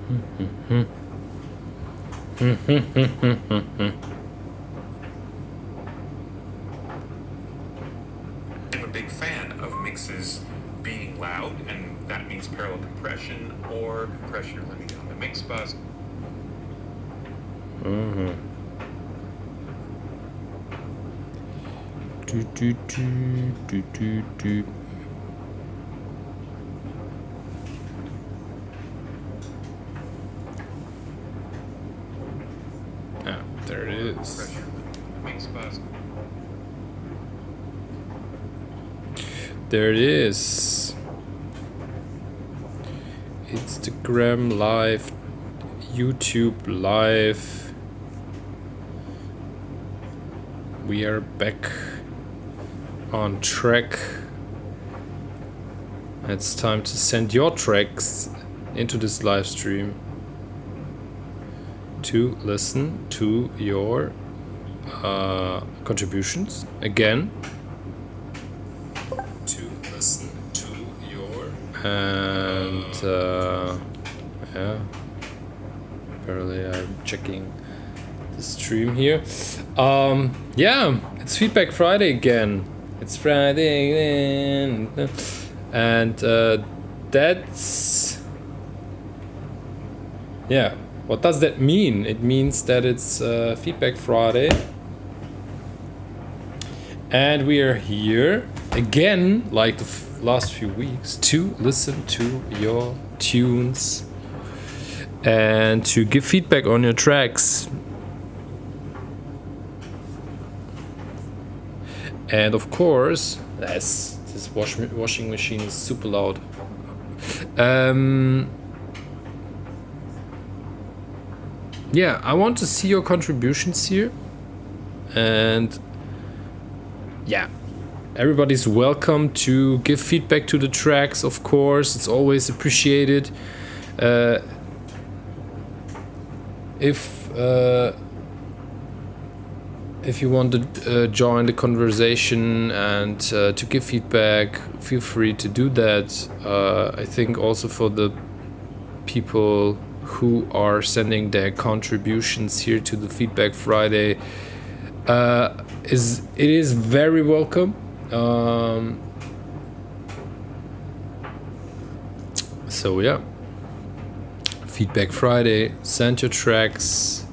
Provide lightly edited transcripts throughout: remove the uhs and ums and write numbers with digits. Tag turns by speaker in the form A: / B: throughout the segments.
A: I'm a big fan of mixes being loud, and that means parallel compression or compression limiting on the mix bus.
B: Ah, there it is.
A: Mix bus.
B: There it is. Instagram live, YouTube live. We are back on track. It's time to send your tracks into this live stream to listen to your contributions again. To listen to your and yeah. Apparently, I'm checking the stream here. Yeah, it's Feedback Friday again. It's Friday again. And that's, yeah, what does that mean? It means that it's Feedback Friday, and we are here again, like the last few weeks, to listen to your tunes and to give feedback on your tracks. And of course, this washing machine is super loud. Yeah, I want to see your contributions here. And yeah, everybody's welcome to give feedback to the tracks, of course. It's always appreciated. If you want to join the conversation and to give feedback, feel free to do that. I think also for the people who are sending their contributions here to the Feedback Friday, it is very welcome. So yeah, Feedback Friday, send your tracks,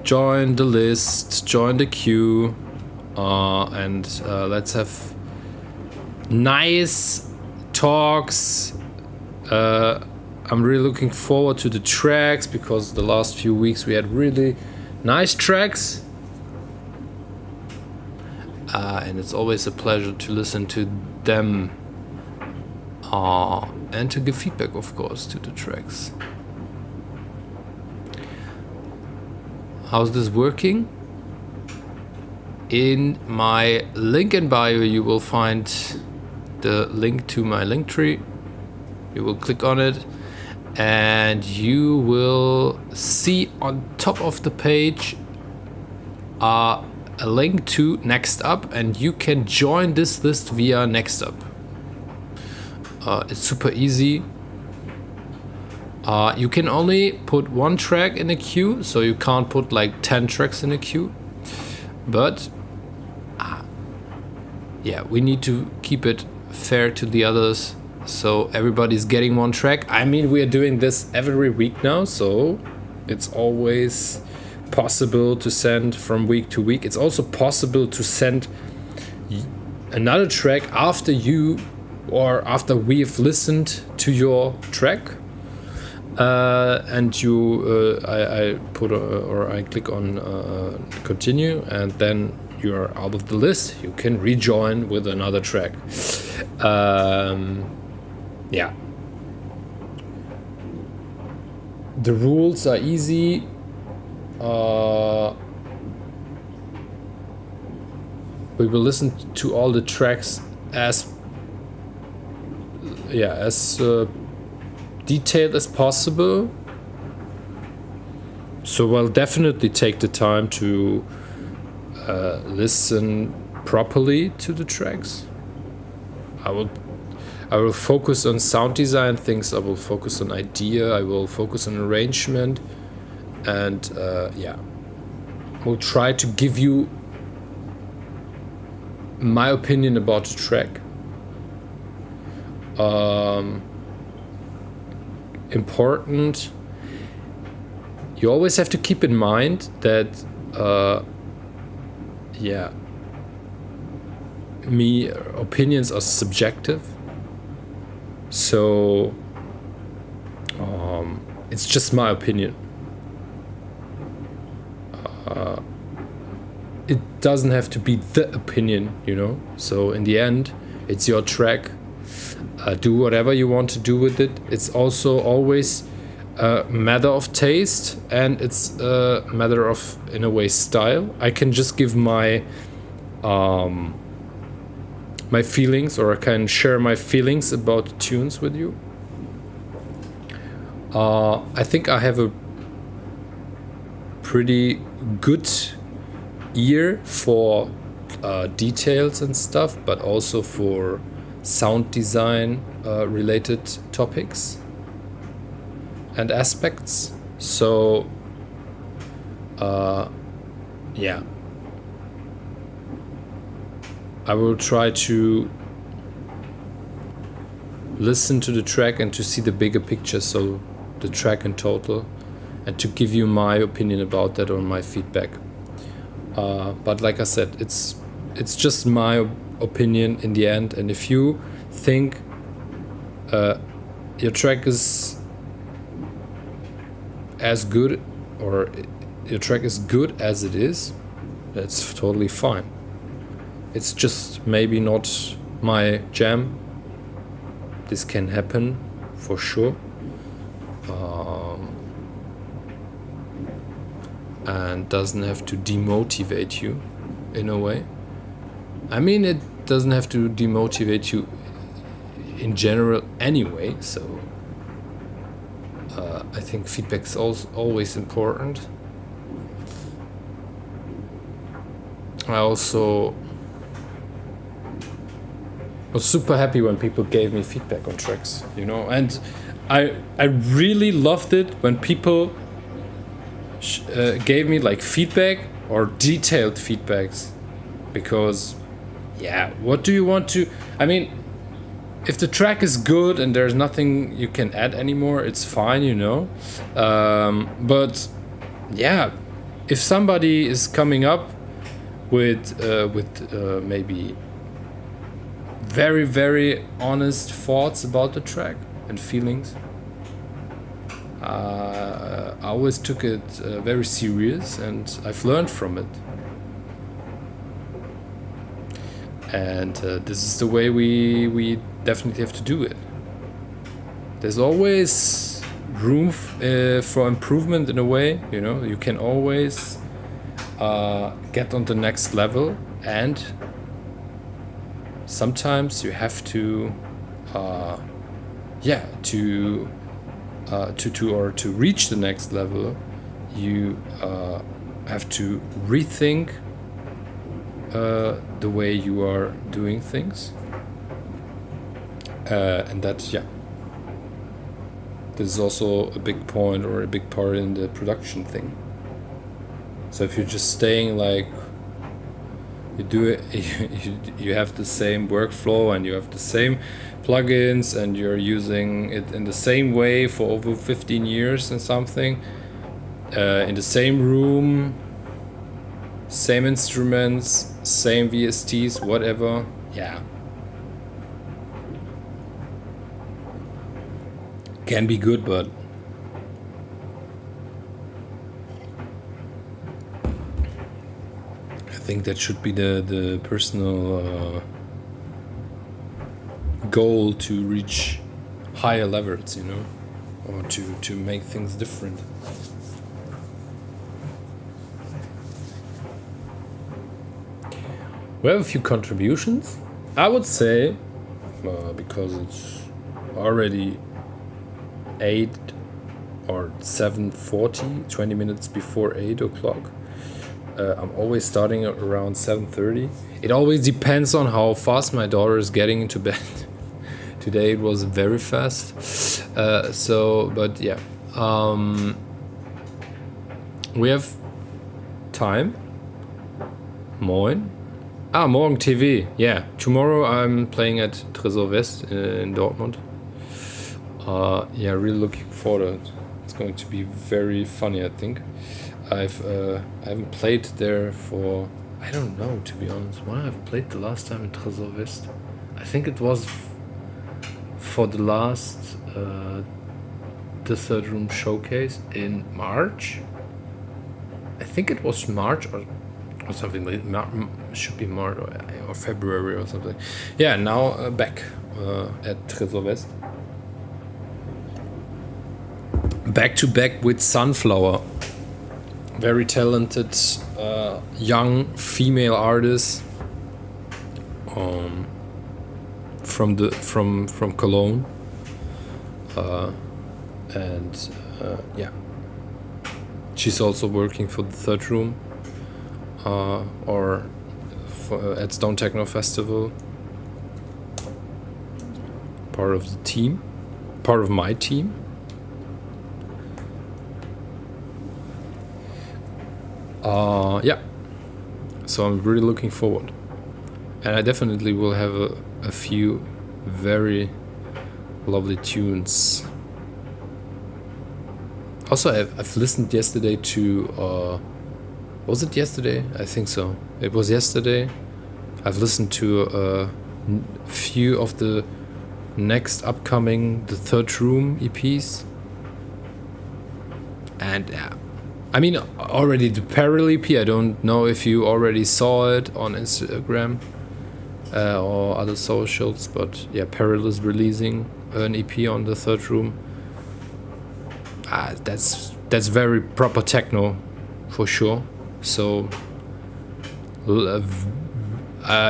B: join the list, join the queue, and let's have nice talks. I'm really looking forward to the tracks because the last few weeks we had really nice tracks. And it's always a pleasure to listen to them and to give feedback, of course, to the tracks. How's this working? In my link in bio, you will find the link to my Linktree. You will click on it and you will see on top of the page a link to Next Up, and you can join this list via Next Up. It's super easy. You can only put one track in a queue, so you can't put like 10 tracks in a queue. But yeah, we need to keep it fair to the others, so everybody's getting one track. I mean, we are doing this every week now, so it's always possible to send from week to week. It's also possible to send another track after you or after we've listened to your track. And you, I put or I click on continue, and then you're out of the list. You can rejoin with another track. Yeah. The rules are easy. We will listen to all the tracks as detailed as possible. So we'll definitely take the time to listen properly to the tracks. I will focus on sound design things. I will focus on idea. I will focus on arrangement, and yeah, will try to give you my opinion about the track. Important. You always have to keep in mind that, yeah, opinions are subjective. So it's just my opinion. It doesn't have to be the opinion, you know. So in the end, it's your track. Do whatever you want to do with it. It's also always a matter of taste, and it's a matter of, in a way, style. I can just give my my feelings, or I can share my feelings about the tunes with you. I think I have a pretty good ear for details and stuff, but also for sound design related topics and aspects. So yeah, I will try to listen to the track and to see the bigger picture, so the track in total, and to give you my opinion about that, or my feedback. But like I said, it's just my opinion in the end, and if you think your track is as good, or your track is good as it is, that's totally fine. It's just maybe not my jam. This can happen for sure. And doesn't have to demotivate you in a way. I mean, it doesn't have to demotivate you in general anyway, so I think feedback is always important. I also was super happy when people gave me feedback on tracks, you know, and I really loved it when people gave me like feedback or detailed feedbacks, because yeah, what do you want to, I mean, if the track is good and there's nothing you can add anymore, it's fine, you know. But yeah, if somebody is coming up with maybe very, very honest thoughts about the track and feelings, I always took it very serious, and I've learned from it. And this is the way we definitely have to do it. There's always room for improvement in a way, you know. You can always get on the next level, and sometimes you have to to reach the next level, you have to rethink the way you are doing things, and that, yeah, this is also a big point, or a big part in the production thing. So if you're just staying like you do it, you have the same workflow and you have the same plugins and you're using it in the same way for over 15 years and something, in the same room, same instruments, same VSTs, whatever, yeah, can be good, but I think that should be the personal goal, to reach higher levels, you know, or to make things different. We have a few contributions. I would say, because it's already 8 or 7:40, 20 minutes before 8 o'clock. I'm always starting at around 7:30. It always depends on how fast my daughter is getting into bed. Today it was very fast. But yeah. We have time. Moin. Morgen TV. Yeah. Tomorrow I'm playing at Tresor West in Dortmund. Yeah, really looking forward to it. It's going to be very funny, I think. I haven't played there for, I don't know, to be honest. When I've played the last time in Tresor West, I think it was for the last the Third Room showcase in March. I think it was March or something like should be March or February or something. Yeah, now back at Tresor West. Back to back with Sunflower. Very talented young female artist from Cologne. Yeah. She's also working for the Third Room at Stone Techno Festival. Part of the team. Part of my team. Yeah. So I'm really looking forward. And I definitely will have a few very lovely tunes. Also, I've listened yesterday to, was it yesterday? I think so. It was yesterday. I've listened to a few of the next upcoming The Third Room EPs. And yeah, I mean, already the Peril EP, I don't know if you already saw it on Instagram or other socials, but yeah, Peril is releasing an EP on The Third Room. That's very proper techno, for sure. So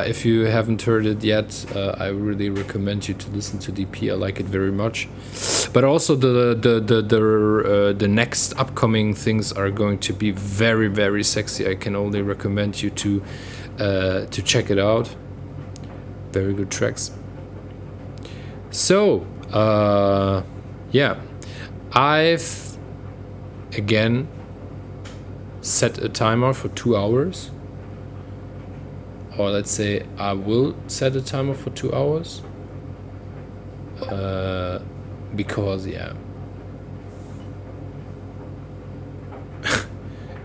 B: if you haven't heard it yet, I really recommend you to listen to the EP. I like it very much. But also the next upcoming things are going to be very, very sexy. I can only recommend you to check it out. Very good tracks. So yeah, I've again set a timer for 2 hours. Or let's say I will set a timer for 2 hours. Because yeah,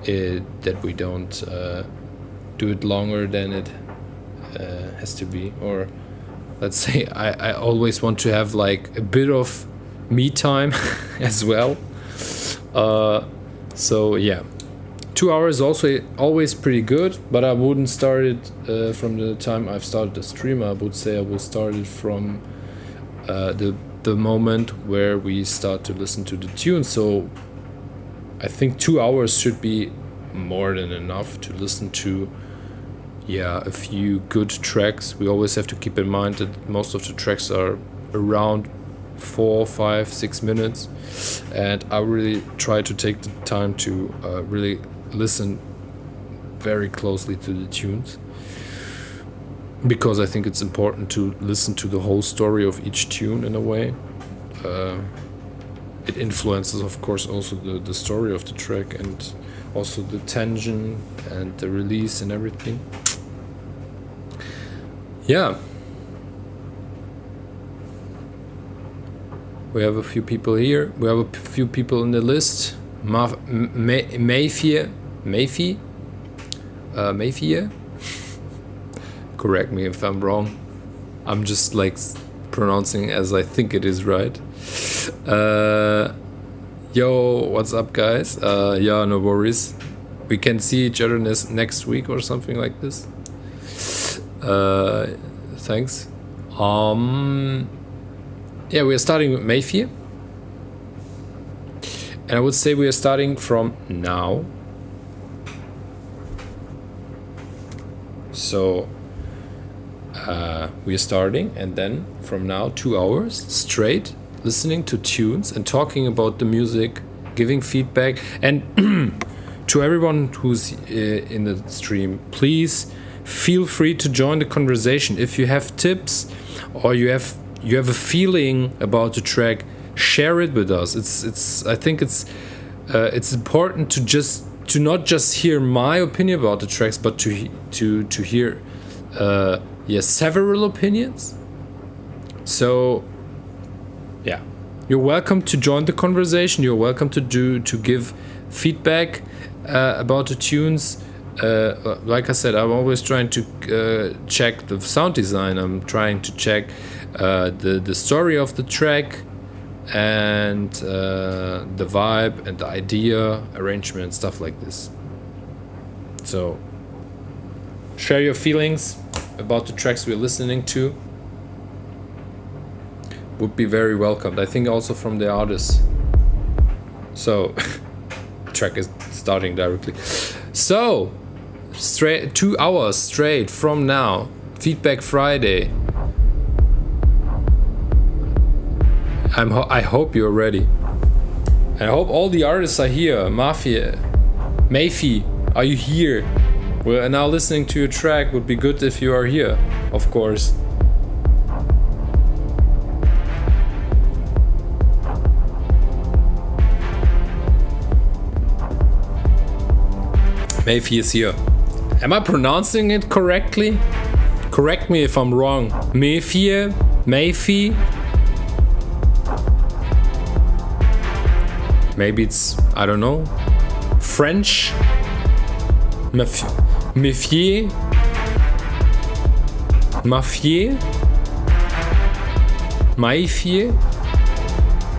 B: that we don't do it longer than it has to be. Or let's say I always want to have like a bit of me time as well. So yeah, 2 hours also always pretty good, but I wouldn't start it from the time I've started the stream. I would say I will start it from the moment where we start to listen to the tune. So I think 2 hours should be more than enough to listen to a few good tracks. We always have to keep in mind that most of the tracks are around 4, 5, 6 minutes, and I really try to take the time to really listen very closely to the tunes, because I think it's important to listen to the whole story of each tune in a way. It influences, of course, also the story of the track, and also the tension and the release and everything. Yeah. We have a few people here. We have a few people in the list. Mayfier. Correct me if I'm wrong. I'm just like pronouncing as I think it is right. Yo, what's up, guys? Yeah, no worries. We can see each other next week or something like this. Thanks. Yeah, we are starting with Mayfier. And I would say we are starting from now. So we are starting, and then from now 2 hours straight listening to tunes and talking about the music, giving feedback. And to everyone who's in the stream, please feel free to join the conversation. If you have tips or you have you have a feeling about the track, share it with us. I think it's important to not just hear my opinion about the tracks, but to hear several opinions. So yeah, you're welcome to join the conversation. You're welcome to give feedback about the tunes. Like I said, I'm always trying to check the sound design. I'm trying to check the story of the track, and the vibe and the idea, arrangement, stuff like this. So share your feelings about the tracks we're listening to. Would be very welcomed. I think also from the artists. So track is starting directly. So straight 2 hours straight from now, Feedback Friday. I hope you're ready. I hope all the artists are here. Mayfi, are you here? We're now listening to your track. Would be good if you are here, of course. Mayfi is here. Am I pronouncing it correctly? Correct me if I'm wrong. Mayfi? Maybe it's, I don't know, French? Méfier? Maïfier?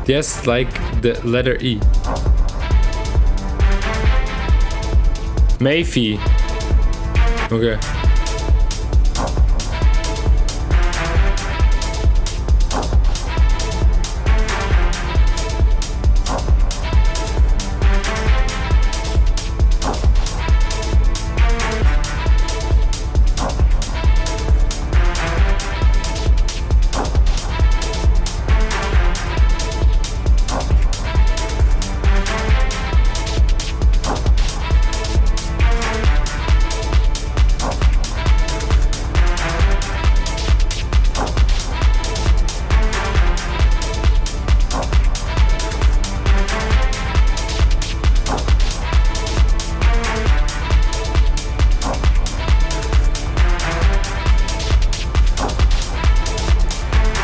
B: Yes, like the letter E. Mayfi. Okay.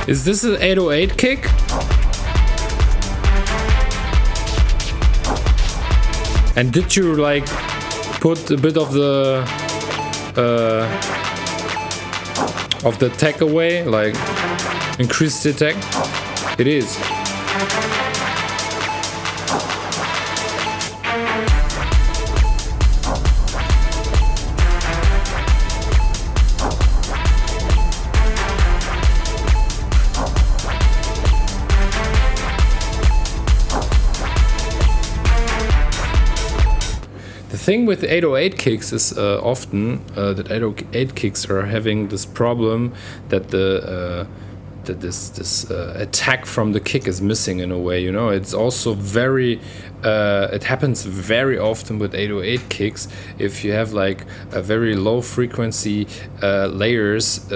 B: Is this an 808 kick? And did you like put a bit of the attack away, like increase the attack? It is. The thing with 808 kicks is often that 808 kicks are having this problem that this attack from the kick is missing in a way. You know, it's also very it happens very often with 808 kicks if you have like a very low frequency layers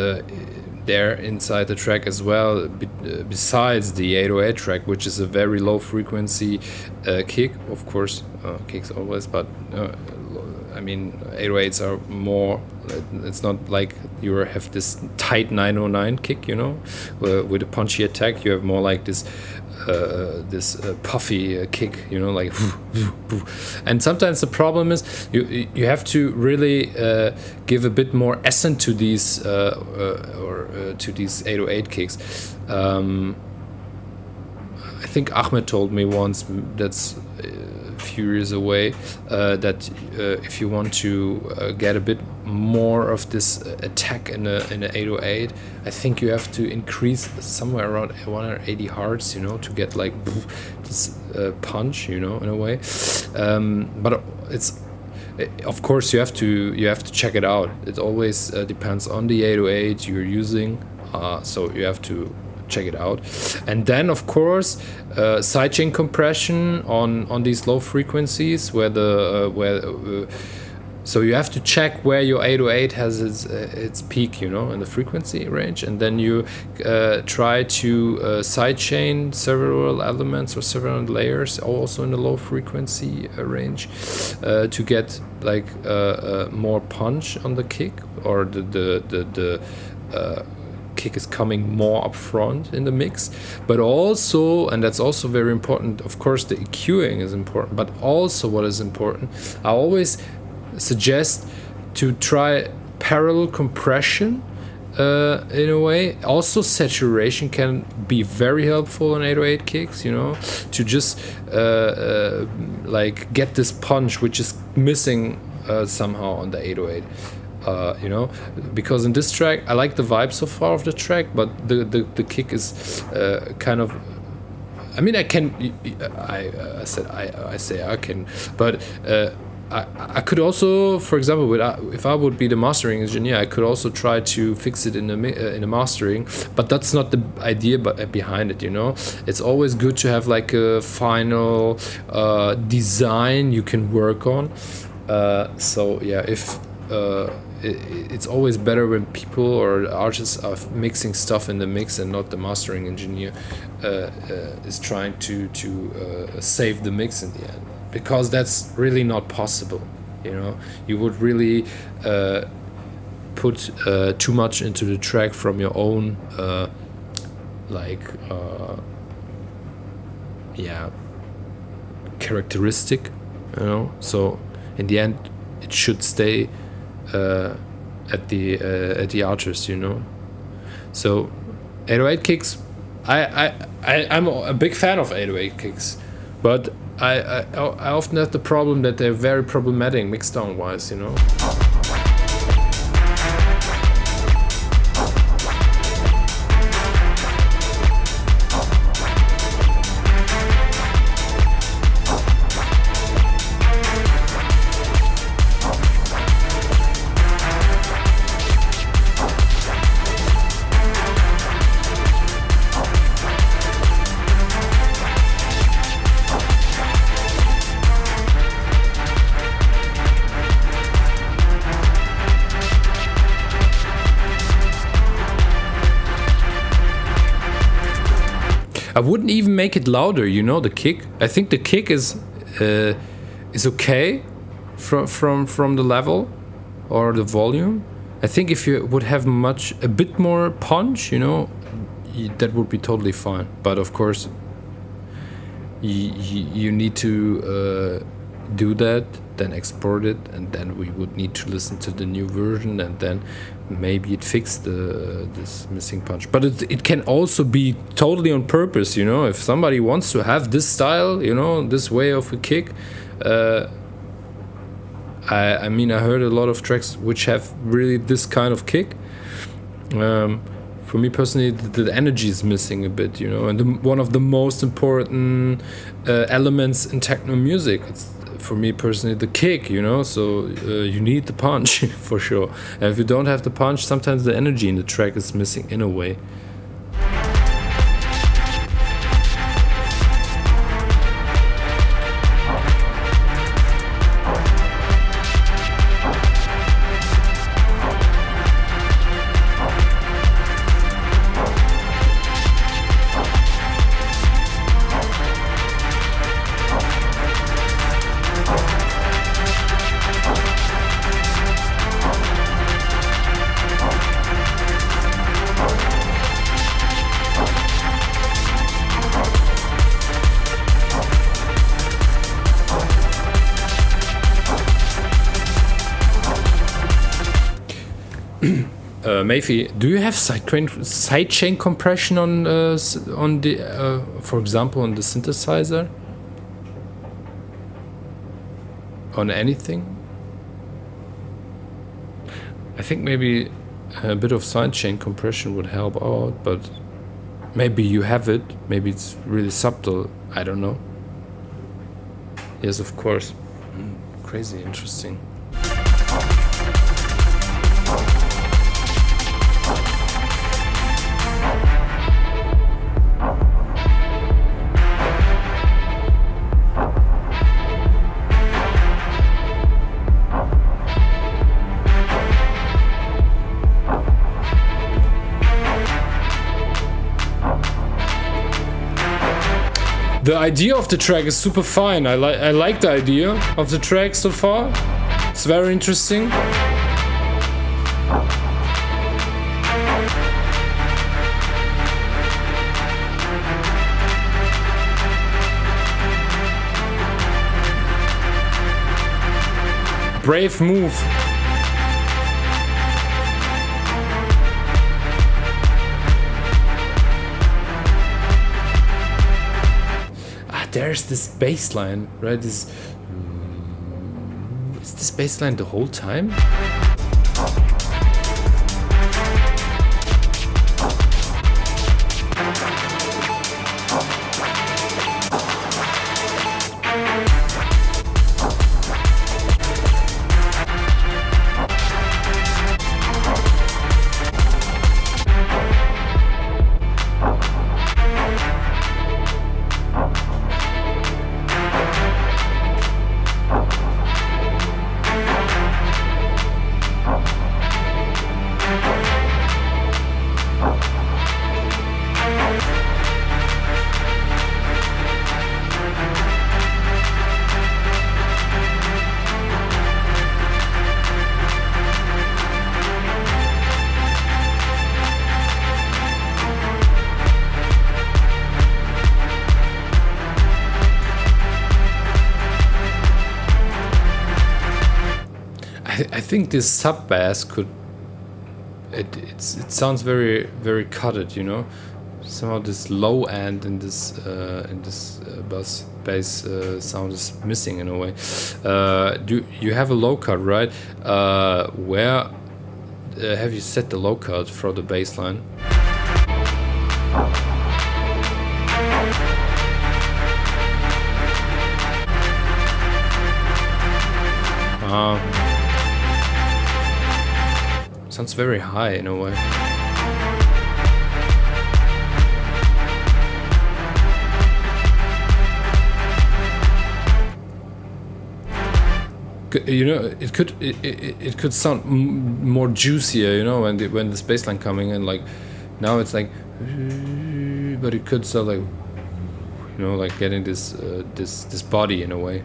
B: there inside the track as well, besides the 808 track, which is a very low frequency kick. Of course, kicks always, but I mean 808s are more, it's not like you have this tight 909 kick, you know, with a punchy attack. You have more like this puffy kick, you know, like and sometimes the problem is you have to really give a bit more essence to these to these 808 kicks. I think Ahmed told me once, that's a few years away, that if you want to get a bit more of this attack in a 808, I think you have to increase somewhere around 180 hertz, you know, to get like this punch, you know, in a way. But it's, of course, you have to check it out. It always depends on the 808 you're using, so you have to check it out. And then of course sidechain compression on these low frequencies where the So you have to check where your 808 has its peak, you know, in the frequency range, and then you try to sidechain several elements or several layers, also in the low frequency range, to get like more punch on the kick, or the kick is coming more up front in the mix. But also, and that's also very important, of course the EQing is important, but also what is important, I always suggest to try parallel compression in a way. Also saturation can be very helpful in 808 kicks, you know, to just like get this punch which is missing somehow on the 808. You know, because in this track I like the vibe so far of the track, but the kick is kind of, I mean, I say I can, but I could also, for example, if I would be the mastering engineer, I could also try to fix it in the mastering, but that's not the idea behind it, you know. It's always good to have like a final design you can work on. So yeah, if it's always better when people or artists are mixing stuff in the mix and not the mastering engineer is trying to save the mix in the end, because that's really not possible, you know. You would really put too much into the track from your own characteristic, you know. So in the end it should stay at the artist, you know. So 808 kicks, I'm a big fan of 808 kicks, but I often have the problem that they're very problematic mixdown wise, you know. I wouldn't even make it louder, you know, the kick. I think the kick is okay from the level or the volume. I think if you would have a bit more punch, you know, that would be totally fine. But of course, you need to do that, then export it, and then we would need to listen to the new version, and then maybe it fixed this missing punch. But it can also be totally on purpose, you know. If somebody wants to have this style, you know, this way of a kick, I mean, I heard a lot of tracks which have really this kind of kick. For me personally, the energy is missing a bit, you know, and one of the most important elements in techno music, it's, for me personally, the kick, you know. So you need the punch for sure, and if you don't have the punch, sometimes the energy in the track is missing in a way. Mayfi, do you have sidechain compression on the, for example, on the synthesizer? On anything? I think maybe a bit of sidechain compression would help out, but maybe you have it. Maybe it's really subtle. I don't know. Yes, of course. Crazy, interesting. idea of the track is super fine. I like the idea of the track so far. It's very interesting. Brave move. There's this bass line, right? Is this bass line the whole time? I think this sub bass could. It sounds very very cutted, you know. Somehow this low end in this bass sound is missing in a way. Do you have a low cut, right? Where have you set the low cut for the bass line? Sounds very high in a way. You know, it could sound more juicier, you know, when this bass line coming in. Like now it's like, but it could sound like, you know, like getting this this body in a way.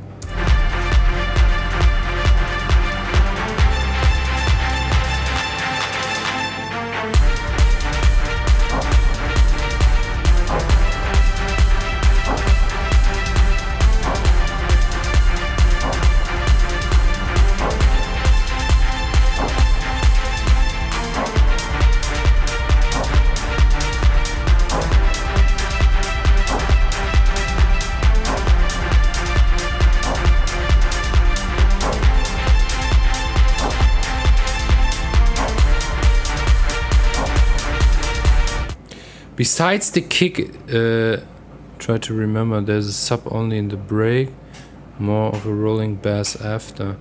B: Besides the kick, try to remember there's a sub only in the break, more of a rolling bass after.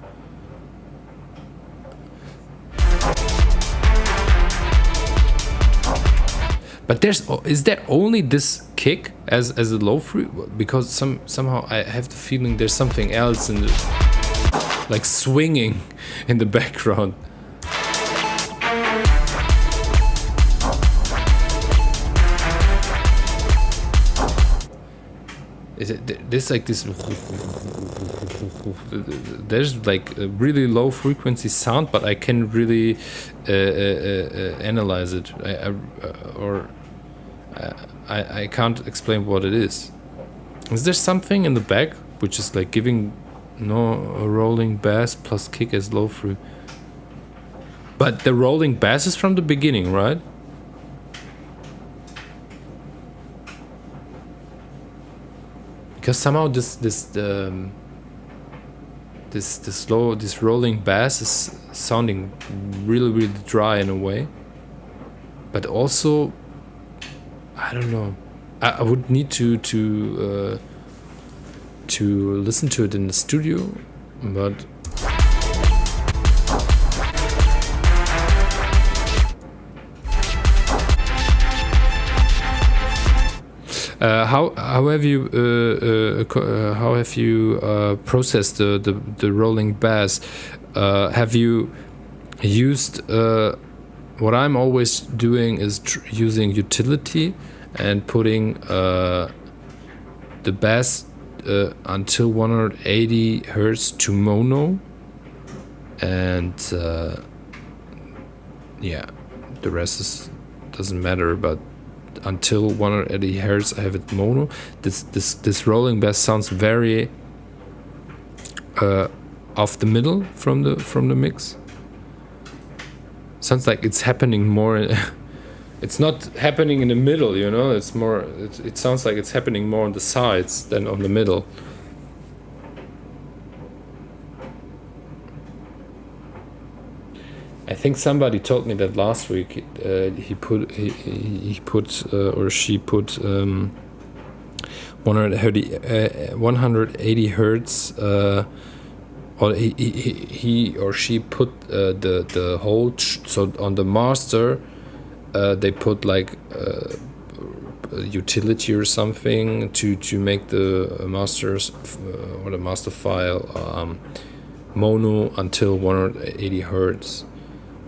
B: But is there only this kick as a low free? Because somehow I have the feeling there's something else in the, like swinging in the background. There's like this. There's like a really low frequency sound, but I can really analyze it. I can't explain what it is. Is there something in the back which is like giving a rolling bass plus kick as low free? But the rolling bass is from the beginning, right? Because somehow this rolling bass is sounding really dry in a way, but also I don't know. I would need to listen to it in the studio, but. How have you processed the rolling bass? Have you used what I'm always doing is using utility and putting the bass until 180 hertz to mono, and yeah, the rest doesn't matter. But until 180 hertz, I have it mono. This rolling bass sounds very off the middle from the mix. Sounds like it's happening more. It's not happening in the middle, you know. It's more. It sounds like it's happening more on the sides than on the middle. I think somebody told me that last week. He put or she put 180 hertz. Or he or she put the whole so on the master. They put like a utility or something to make the masters or the master file mono until 180 hertz,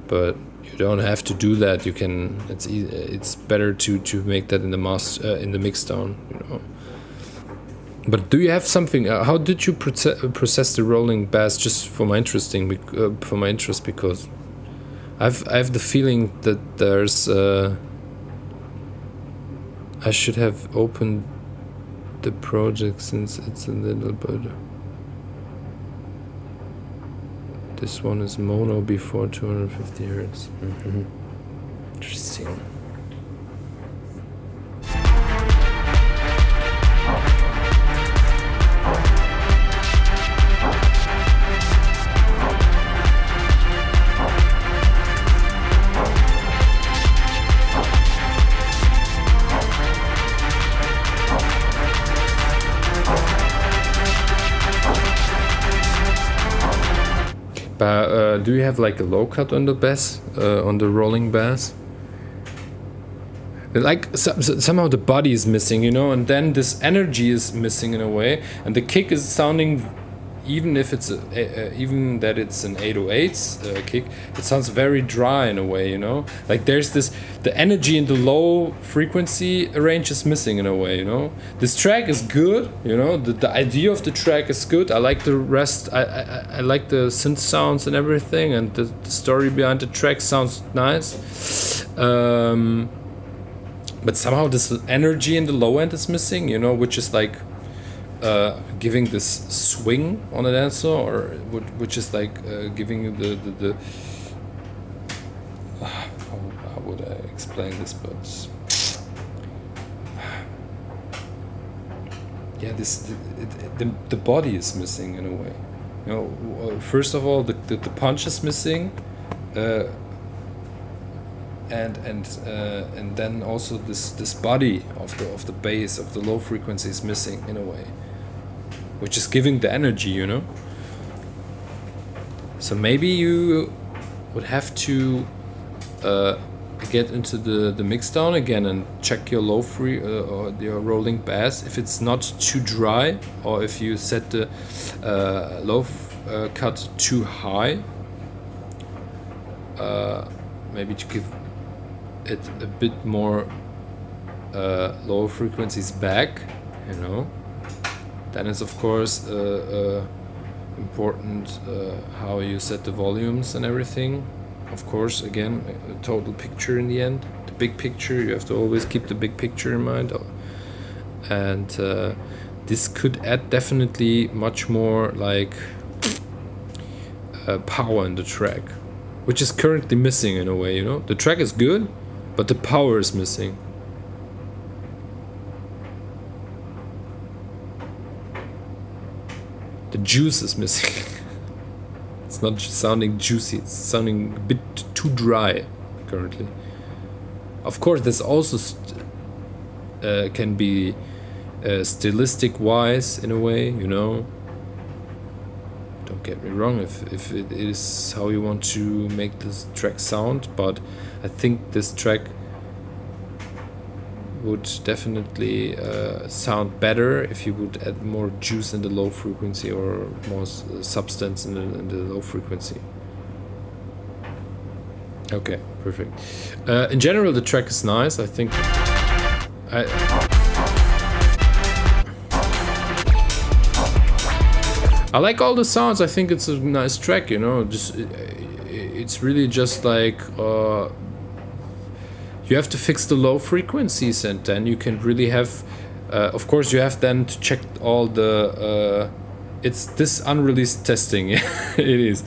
B: but you don't have to do that. You can. It's better to make that in the in the mixdown, you know. But do you have something? How did you process the rolling bass? Just for my interest, because I have the feeling that there's I should have opened the project since it's a little bit. This one is mono before 250 hertz. Interesting. Do you have like a low cut on the bass, on the rolling bass? Like somehow the body is missing, you know, and then this energy is missing in a way, and the kick is sounding, even if it's even that it's an 808s kick, it sounds very dry in a way, you know. Like there's the energy in the low frequency range is missing in a way, you know. This track is good, you know. The idea of the track is good. I like the rest. I like the synth sounds and everything, and the story behind the track sounds nice. But somehow this energy in the low end is missing, you know, which is like giving this swing on a dancer, or which is like giving you the how would I explain this? But yeah, the body is missing in a way. You know, first of all, the punch is missing. And then also this body of the bass of the low frequency is missing in a way, which is giving the energy, you know. So maybe you would have to get into the mixdown again and check your low free or your rolling bass if it's not too dry, or if you set the low cut too high. Maybe to give it a bit more lower frequencies back, you know. Then it's of course important how you set the volumes and everything. Of course, again, a total picture in the end. The big picture, you have to always keep the big picture in mind. And this could add definitely much more like power in the track, which is currently missing in a way, you know. The track is good, but the power is missing. The juice is missing. It's not just sounding juicy, it's sounding a bit too dry currently. Of course, this also can be stylistic wise in a way, you know. Don't get me wrong, if it is how you want to make this track sound, but I think this track would definitely sound better if you would add more juice in the low frequency, or more substance in the low frequency. Okay, perfect. In general, the track is nice. I think I like all the sounds. I think it's a nice track, you know. Just it's really just like you have to fix the low frequencies, and then you can really have. Of course, you have then to check all the. It's this unreleased testing. It is.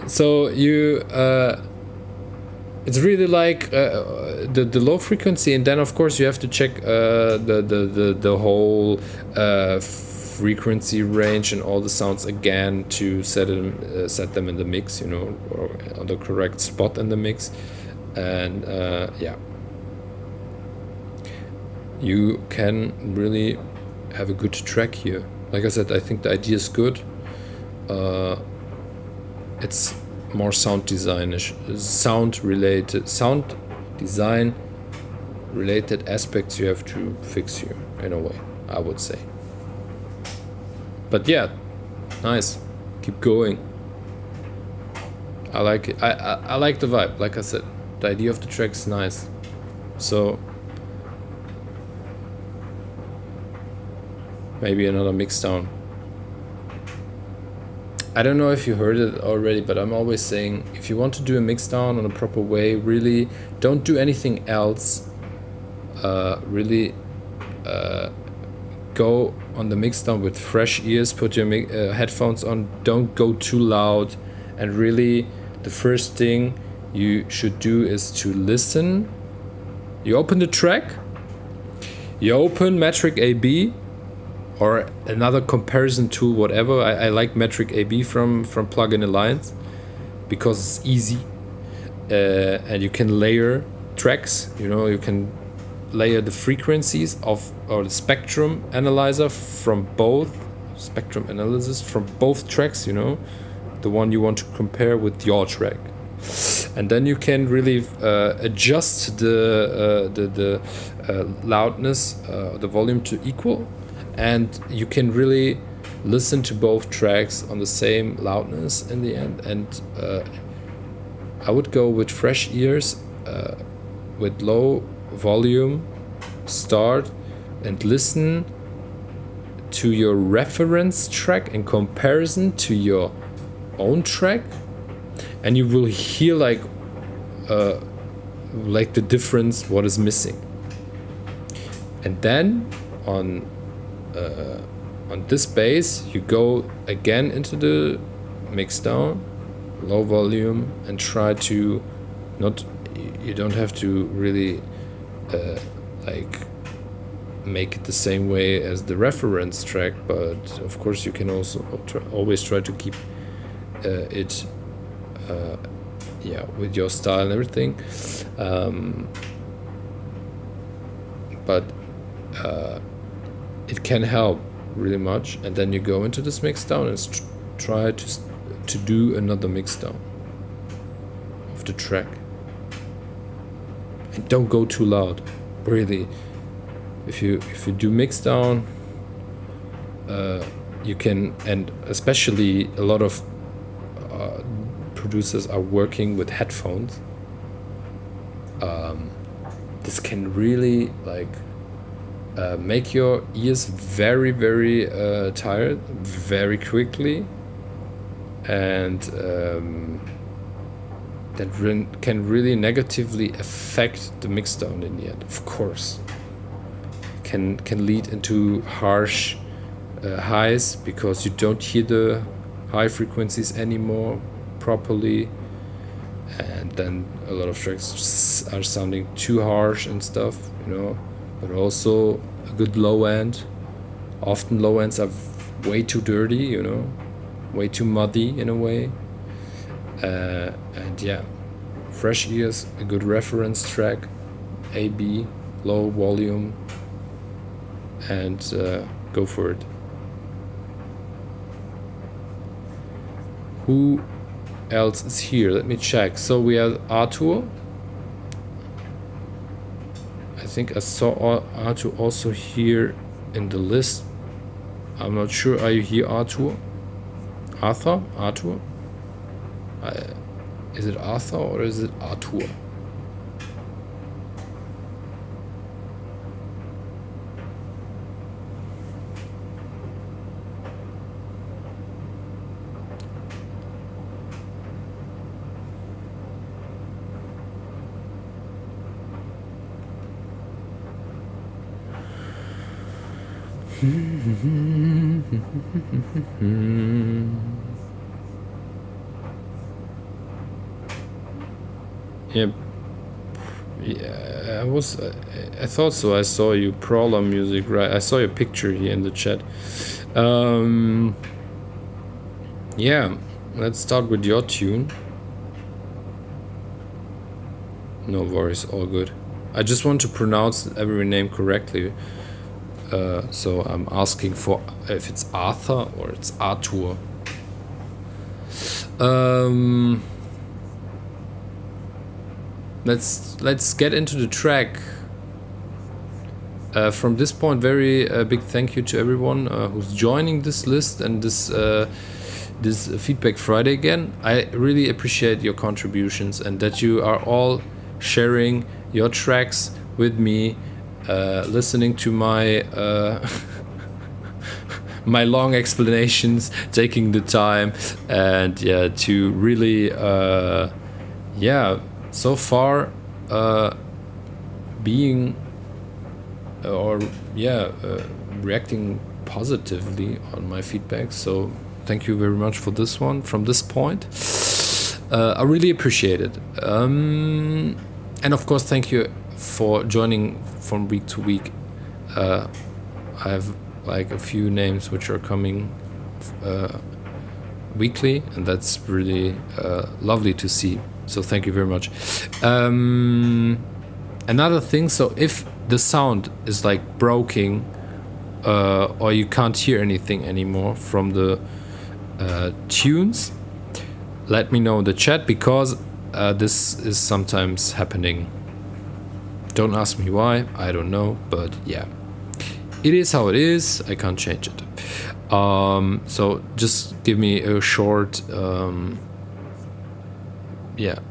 B: So you. It's really like the low frequency, and then of course you have to check the whole frequency range and all the sounds again to set them in the mix, you know, or on the correct spot in the mix, and yeah, you can really have a good track here. Like I said, I think the idea is good. It's more sound design related aspects you have to fix here in a way, I would say. But yeah, nice, keep going. I like it. I like the vibe. Like I said, the idea of the track is nice. So maybe another mix down. I don't know if you heard it already, but I'm always saying, if you want to do a mix down in a proper way, really don't do anything else. Really go on the mix down with fresh ears, put your headphones on, don't go too loud, and really the first thing you should do is to listen. You open the track, you open Metric AB, or another comparison tool, whatever. I like Metric AB from Plugin Alliance because it's easy, and you can layer tracks. You know, you can layer the frequencies of, or the spectrum analysis from both tracks. You know, the one you want to compare with your track, and then you can really adjust the loudness, the volume to equal. And you can really listen to both tracks on the same loudness in the end. And I would go with fresh ears, with low volume, start and listen to your reference track in comparison to your own track, and you will hear like the difference, what is missing. And then on this bass, you go again into the mix down, low volume, and try to you don't have to really like make it the same way as the reference track, but of course you can also always try to keep it with your style and everything, but it can help really much. And then you go into this mix down and try to do another mix down of the track, and don't go too loud. Really, if you do mix down, you can, and especially a lot of producers are working with headphones. This can really like make your ears very, very tired very quickly, and that can really negatively affect the mixdown in the end. Of course, can lead into harsh highs because you don't hear the high frequencies anymore properly, and then a lot of tracks are sounding too harsh and stuff, you know. But also a good low end. Often low ends are way too dirty, you know, way too muddy in a way. And yeah, fresh ears, a good reference track, AB, low volume, and go for it. Who else is here? Let me check. So we have Arthur. I think I saw Arthur also here in the list. I'm not sure. Are you here, Arthur? Arthur? Is it Arthur or is it Arthur? Yep. Yeah, I thought so. I saw you Prowler music, right? I saw your picture here in the chat. Yeah, let's start with your tune. No worries, all good. I just want to pronounce every name correctly. So I'm asking for if it's Arthur or it's Arthur. Let's get into the track. From this point, very big thank you to everyone who's joining this list and this Feedback Friday again. I really appreciate your contributions and that you are all sharing your tracks with me, listening to my my long explanations, taking the time, and to really so far being reacting positively on my feedback. So thank you very much for this one from this point. I really appreciate it. And of course, thank you for joining from week to week. I have like a few names which are coming weekly, and that's really lovely to see. So thank you very much. Another thing, so if the sound is like broken or you can't hear anything anymore from the tunes, let me know in the chat, because this is sometimes happening. Don't ask me why, I don't know, but yeah, it is how it is. I can't change it. So just give me a short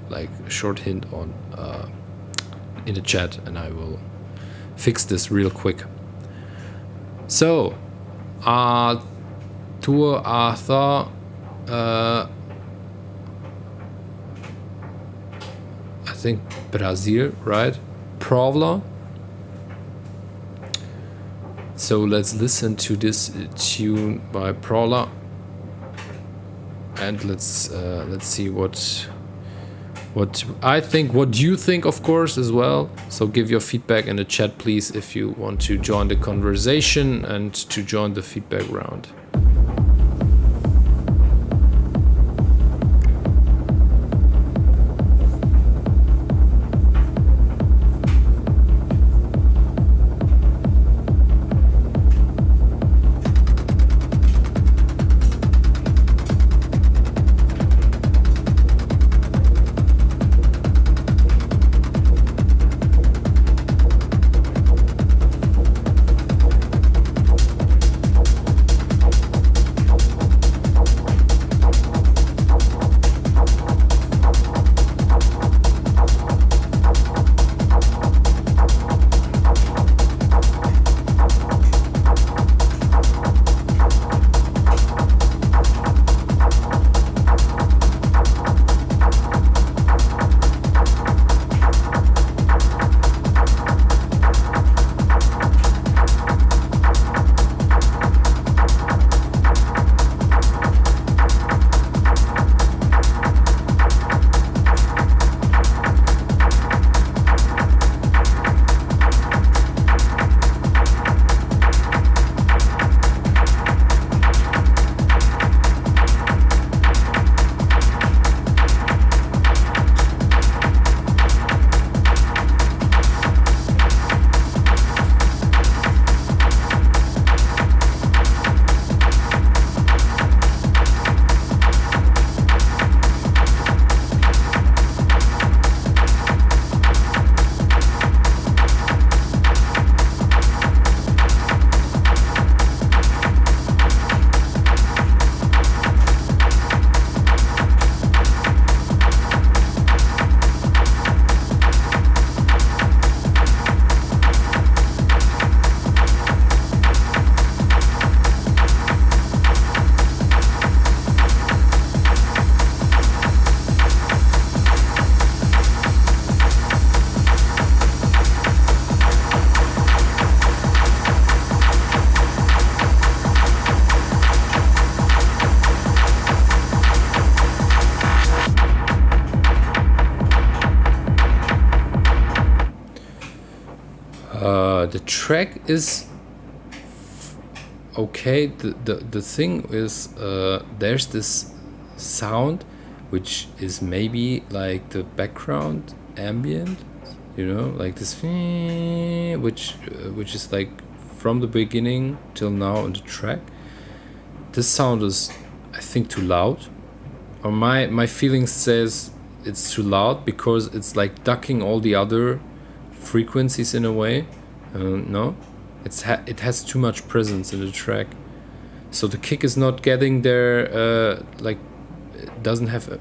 B: like a short hint on in the chat, and I will fix this real quick. So Arthur, I think Brazil, right? Prowler. So let's listen to this tune by Prowler, and let's see what I think, what you think, of course, as well. So give your feedback in the chat, please, if you want to join the conversation and to join the feedback round. the track is okay. The thing is, there's this sound which is maybe like the background ambient, like this, which is like from the beginning till now in the track. This sound is, I think, too loud, or my feeling says it's too loud because it's like ducking all the other frequencies in a way. No, it has too much presence in the track, so the kick is not getting there. Like, it doesn't have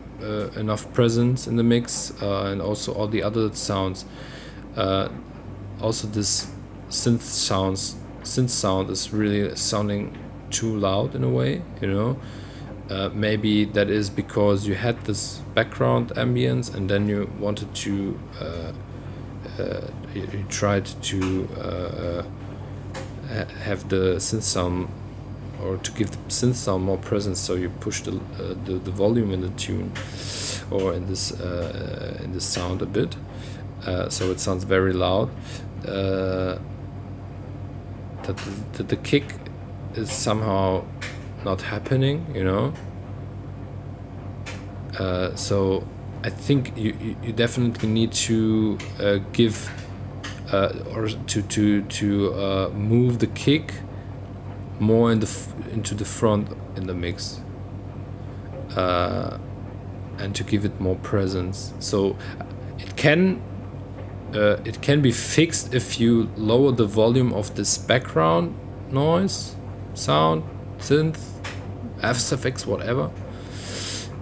B: enough presence in the mix, and also all the other sounds. Also, this synth sound is really sounding too loud in a way. Maybe that is because you had this background ambience, and then you wanted to. You tried to have the synth sound, or to give the synth sound more presence, so you push the volume in the tune, or in this sound a bit, so it sounds very loud. That the kick is somehow not happening, so I think you definitely need to give or to move the kick more into the front in the mix, and to give it more presence. So it can be fixed if you lower the volume of this background noise, sound, synth, After Effects, whatever.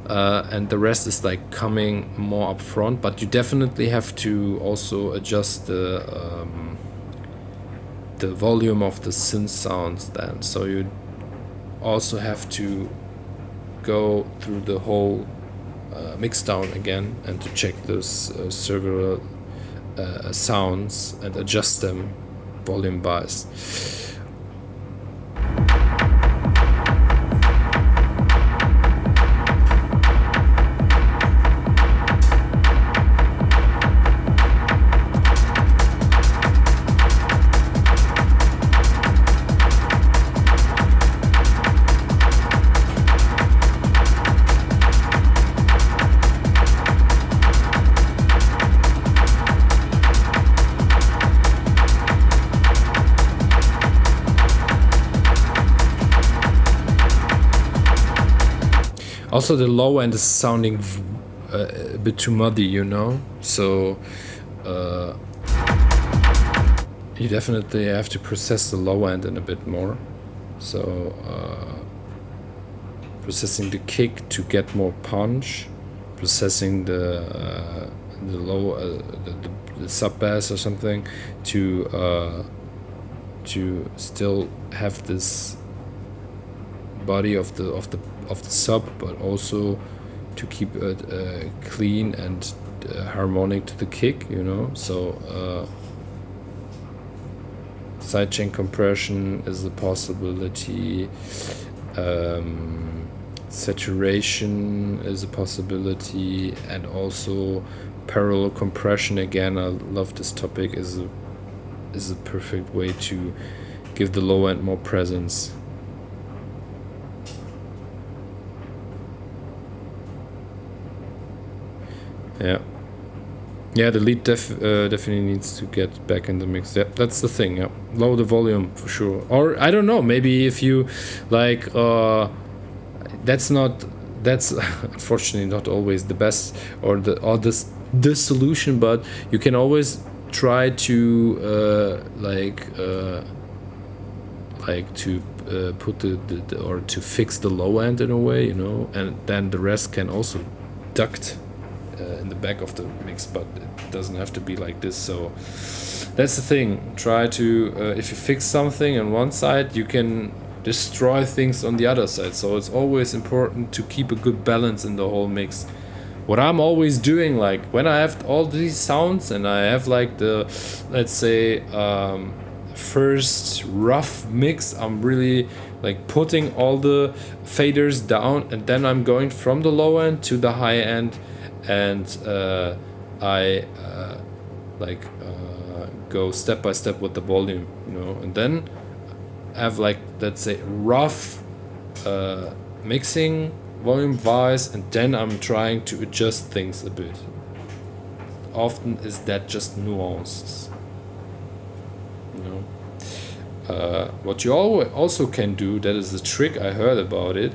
B: And the rest is like coming more up front, but you definitely have to also adjust the volume of the synth sounds then. So you also have to go through the whole mixdown again and to check those several sounds and adjust them volume wise. Also, the low end is sounding a bit too muddy, so you definitely have to process the low end in a bit more. So processing the kick to get more punch, processing the low the sub bass or something to still have this body of the sub, but also to keep it clean and harmonic to the kick, so sidechain compression is a possibility, saturation is a possibility, and also parallel compression. Again, I love this topic, is a perfect way to give the low end more presence. Yeah, the lead definitely needs to get back in the mix. Yeah, that's the thing. Yeah, lower the volume for sure. Or I don't know, maybe if you like, that's unfortunately not always the best or the solution. But you can always try to put the or to fix the low end in a way, and then the rest can also duct in the back of the mix, but it doesn't have to be like this. So that's the thing. Try to if you fix something on one side, you can destroy things on the other side. So it's always important to keep a good balance in the whole mix. What I'm always doing, like when I have all these sounds and I have like the, let's say, first rough mix, I'm really like putting all the faders down, and then I'm going from the low end to the high end, and I go step by step with the volume, you know, and then have like, let's say, rough mixing volume wise, and then I'm trying to adjust things a bit. Often is that just nuances, you know. What you also can do, that is a trick, I heard about it.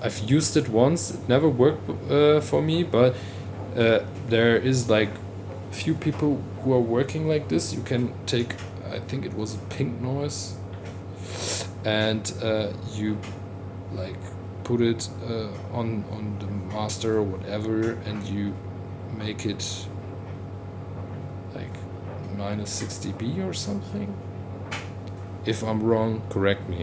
B: I've used it once, it never worked for me, but there is like few people who are working like this. You can take, I think it was a pink noise, and you like put it on the master or whatever, and you make it like -6 dB or something. If I'm wrong, correct me.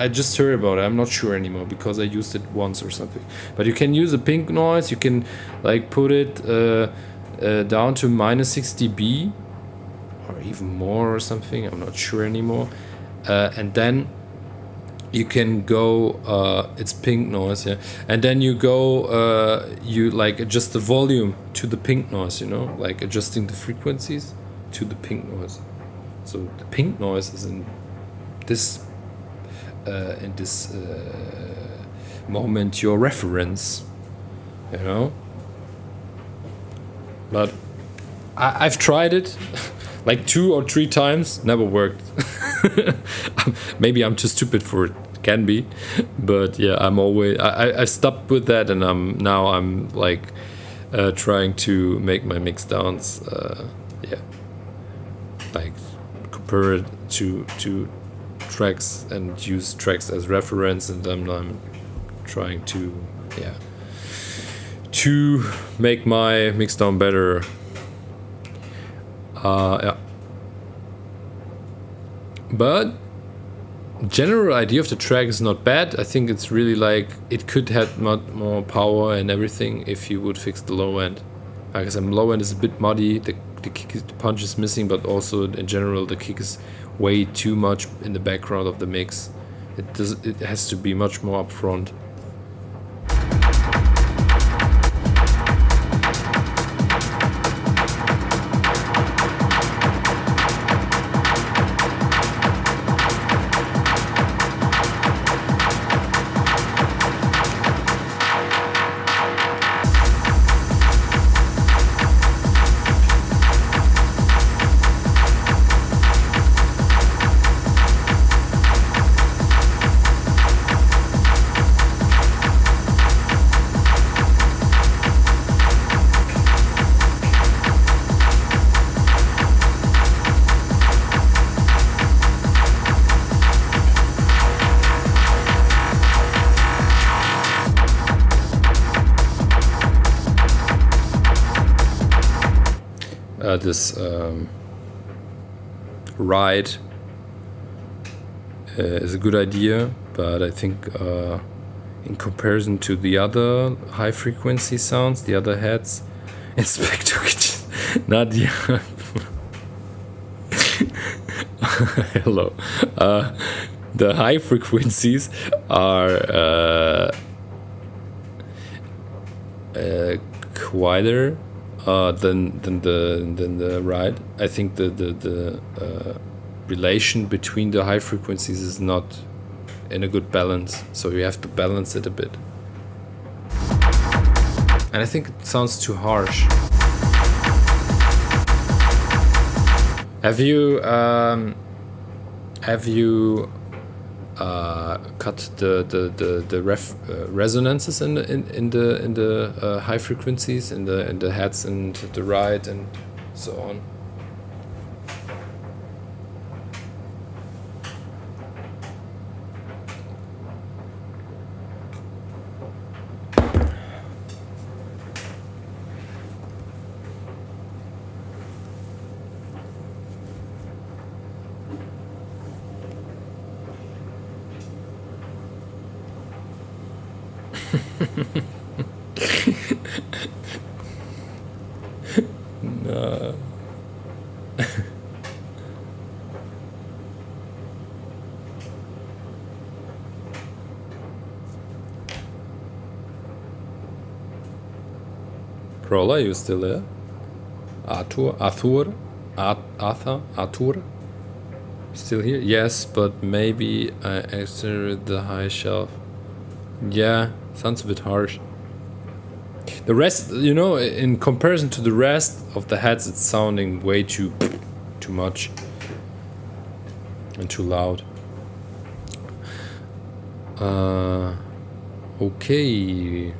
B: I just heard about it. I'm not sure anymore because I used it once or something. But you can use a pink noise. You can like put it down to -6 dB or even more or something. I'm not sure anymore. And then you can go. It's pink noise, yeah. And then you go. You like adjust the volume to the pink noise. You know, like adjusting the frequencies to the pink noise. So the pink noise is in this moment your reference, you know. But I've tried it like 2 or 3 times, never worked. Maybe I'm too stupid for it, can be, but yeah, I'm always I stopped with that, and I'm like trying to make my mix downs yeah, like compare it to tracks and use tracks as reference, and then I'm trying to to make my mix down better. Yeah, but general idea of the track is not bad. I think it's really like it could have more power and everything if you would fix the low end. Like I said, low end is a bit muddy. The punch is missing, but also in general the kick is way too much in the background of the mix. It has to be much more upfront. This ride is a good idea, but I think in comparison to the other high frequency sounds, the other heads, Inspector Nadia. Hello. The high frequencies are quieter than the ride. I think the relation between the high frequencies is not in a good balance, so you have to balance it a bit. And I think it sounds too harsh. Have you cut the resonances in the high frequencies in the heads and the ride and so on? No. Prola, you still there? Arthur? Arthur? Still here? Yes, but maybe I exited the high shelf. Yeah, sounds a bit harsh. The rest, you know, in comparison to the rest of the heads, it's sounding way too much and too loud. Okay.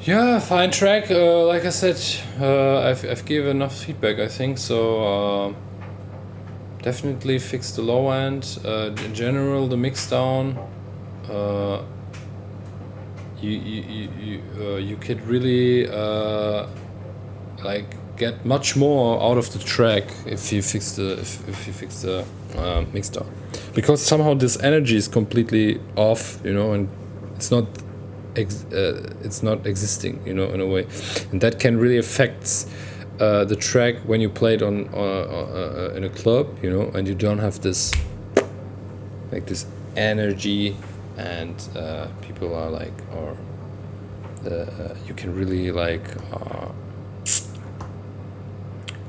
B: Yeah, fine track. Like I said, I've given enough feedback, I think. So definitely fix the low end. In general, the mix down. You could really like get much more out of the track if you fix the mix down, because somehow this energy is completely off, you know, and it's not existing, you know, in a way, and that can really affect the track when you play it on in a club, you know, and you don't have this like this energy, and people are like, or you can really like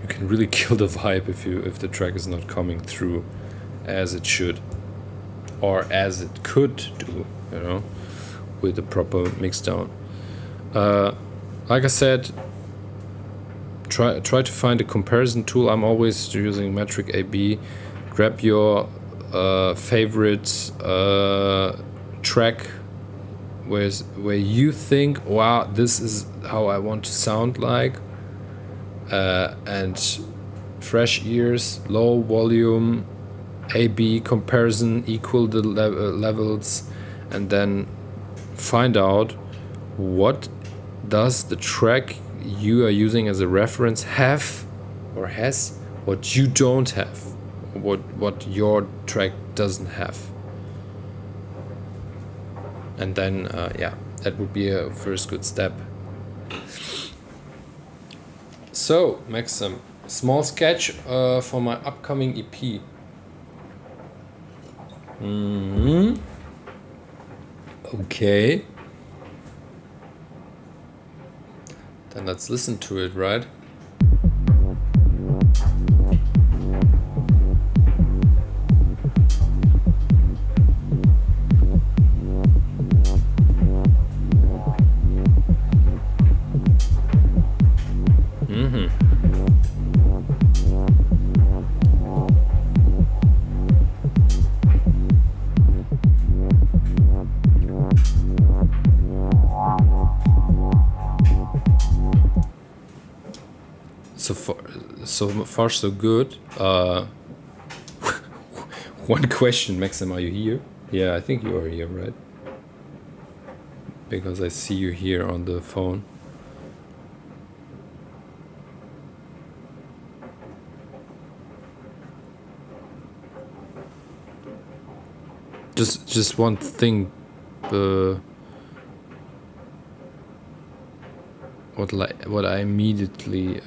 B: you can really kill the vibe if the track is not coming through as it should, or as it could do, you know, with the proper mix down. Like I said, try to find a comparison tool. I'm always using Metric AB. Grab your favorite track where you think, wow, this is how I want to sound like, and fresh ears, low volume, AB comparison, equal the levels, and then find out what does the track you are using as a reference have or has what you don't have, what your track doesn't have, and then yeah, that would be a first good step. So Maxim, small sketch for my upcoming EP. Okay. Then let's listen to it, right? So far so good. One question, Maxim, are you here? Yeah, I think you are here, right? Because I see you here on the phone. Just one thing. What I immediately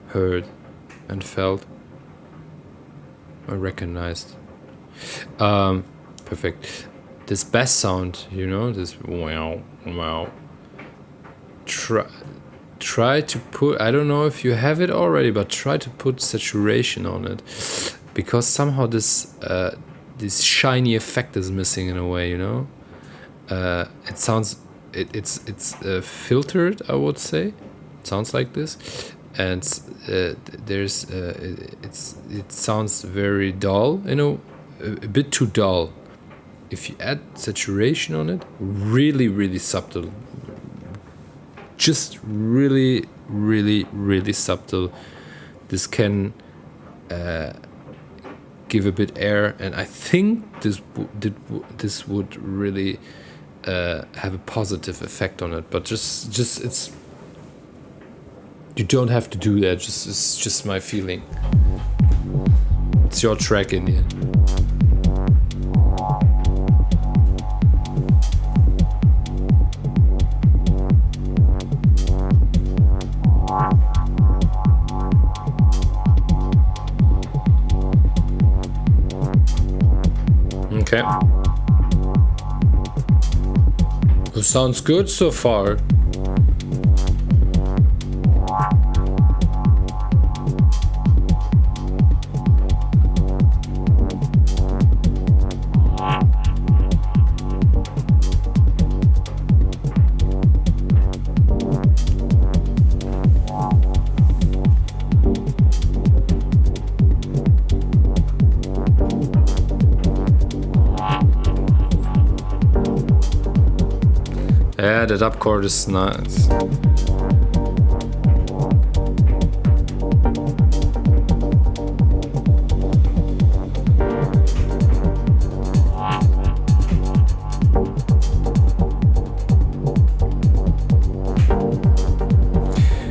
B: heard and felt, I recognized. perfect. This bass sound, you know, this wow, wow. Try to put, I don't know if you have it already, but try to put saturation on it, because somehow this shiny effect is missing in a way, you know. It sounds, it's filtered, I would say. It sounds like this, and there's it sounds very dull, you know, a bit too dull. If you add saturation on it, really, really subtle, just really, really, really subtle, this can give a bit air, and I think this would really have a positive effect on it. But just it's, you don't have to do that. It's just my feeling. It's your track in here. Okay. Sounds good so far. Yeah, that up chord is nice.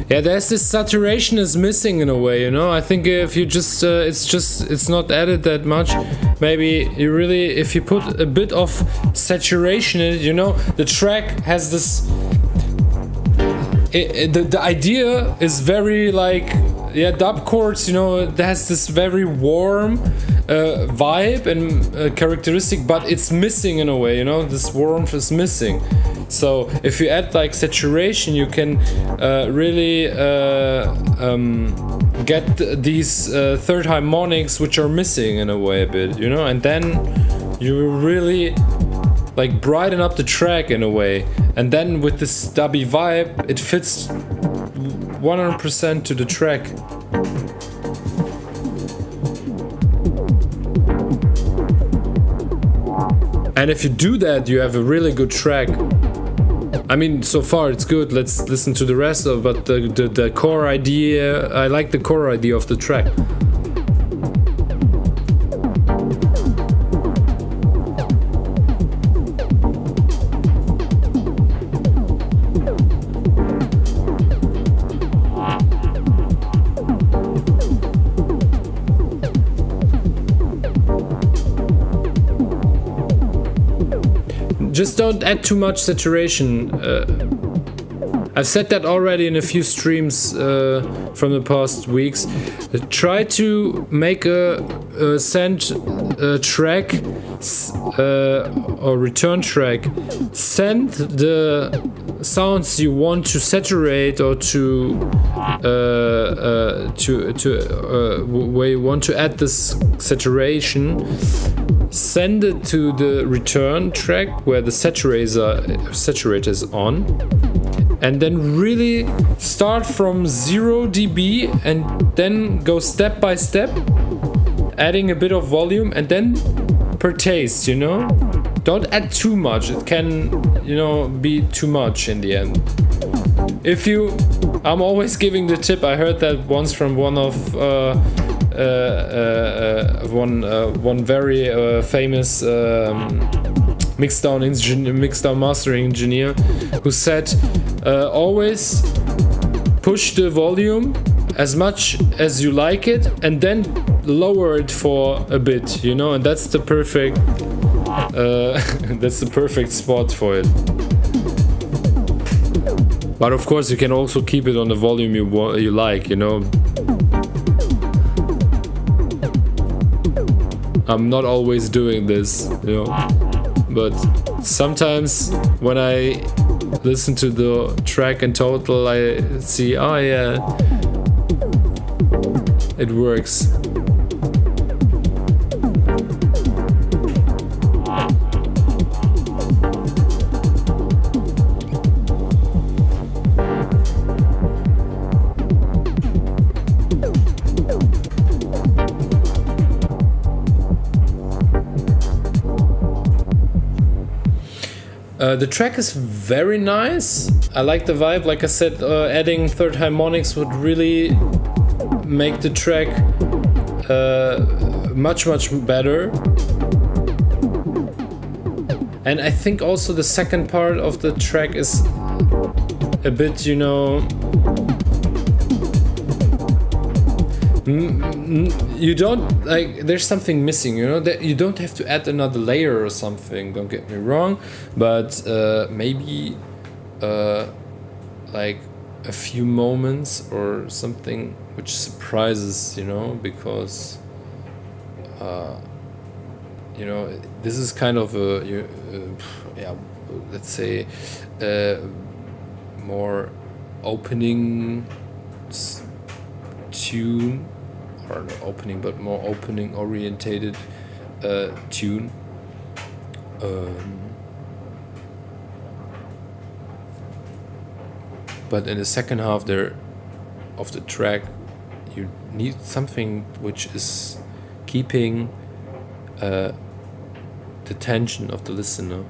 B: Yeah, there's this saturation is missing in a way, you know. I think if you just, it's not added that much. Maybe you really, if you put a bit of saturation in it, you know, the track has this. The idea is very like, yeah, dub chords, you know, it has this very warm vibe and characteristic, but it's missing in a way, you know. This warmth is missing. So if you add like saturation, you can really get these third harmonics which are missing in a way a bit, you know, and then you really like brighten up the track in a way, and then with this dubby vibe, it fits 100% to the track. And if you do that, you have a really good track. I mean, so far it's good. Let's listen to the rest of it, but the core idea, I like the core idea of the track. Just don't add too much saturation. I've said that already in a few streams from the past weeks. Try to make a send track or return track. Send the sounds you want to saturate or to where you want to add this saturation. Send it to the return track where the saturator is on, and then really start from 0 dB and then go step by step, adding a bit of volume, and then per taste, you know. Don't add too much, it can, you know, be too much in the end. If you, I'm always giving the tip, I heard that once from one of one very famous mixdown mastering engineer, who said always push the volume as much as you like it and then lower it for a bit, you know, and that's the perfect spot for it. But of course you can also keep it on the volume you like, you know. I'm not always doing this, you know. But sometimes when I listen to the track in total, I see, oh yeah, it works. The track is very nice. I like the vibe. Like I said, adding third harmonics would really make the track much better. And I think also the second part of the track is a bit, you know, you don't like, there's something missing, you know, that you don't have to add another layer or something, don't get me wrong, but maybe like a few moments or something which surprises, you know, because you know, this is kind of a yeah, let's say more opening tune, or not opening, but more opening orientated tune. But in the second half there of the track, you need something which is keeping the tension of the listener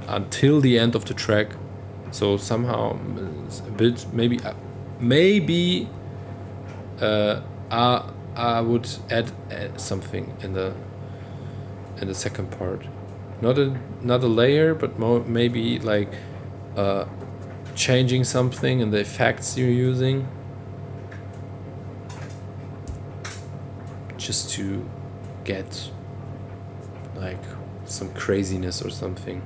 B: until the end of the track. So somehow it's a bit, maybe I would add something in the second part, not another layer, but more maybe like changing something in the effects you're using, just to get like some craziness or something.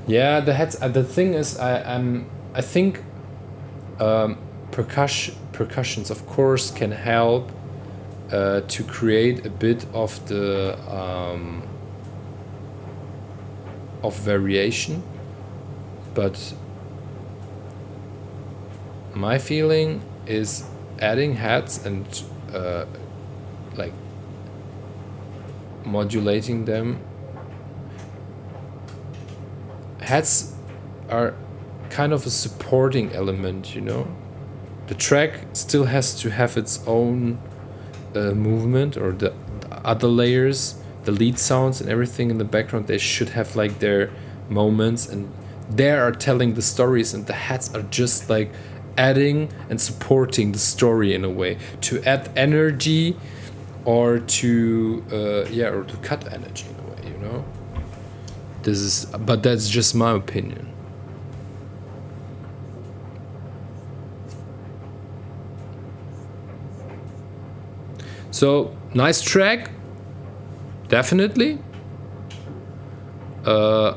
B: Yeah, the thing is, I think percussions of course can help to create a bit of the of variation, but my feeling is adding hats and like modulating them. Hats are kind of a supporting element, you know. The track still has to have its own movement, or the other layers, the lead sounds and everything in the background, they should have like their moments, and they are telling the stories, and the hats are just like adding and supporting the story in a way, to add energy or to or to cut energy in a way, you know. But that's just my opinion. So nice track, definitely. I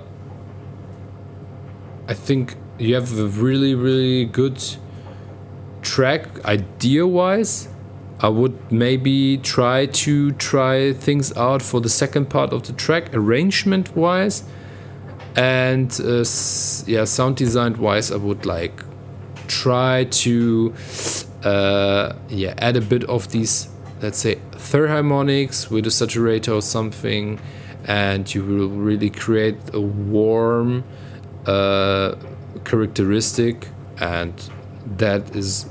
B: think you have a really good track idea wise. I would maybe try things out for the second part of the track, arrangement wise, and sound design wise. I would like try to add a bit of these, let's say, third harmonics with a saturator or something, and you will really create a warm characteristic, and that is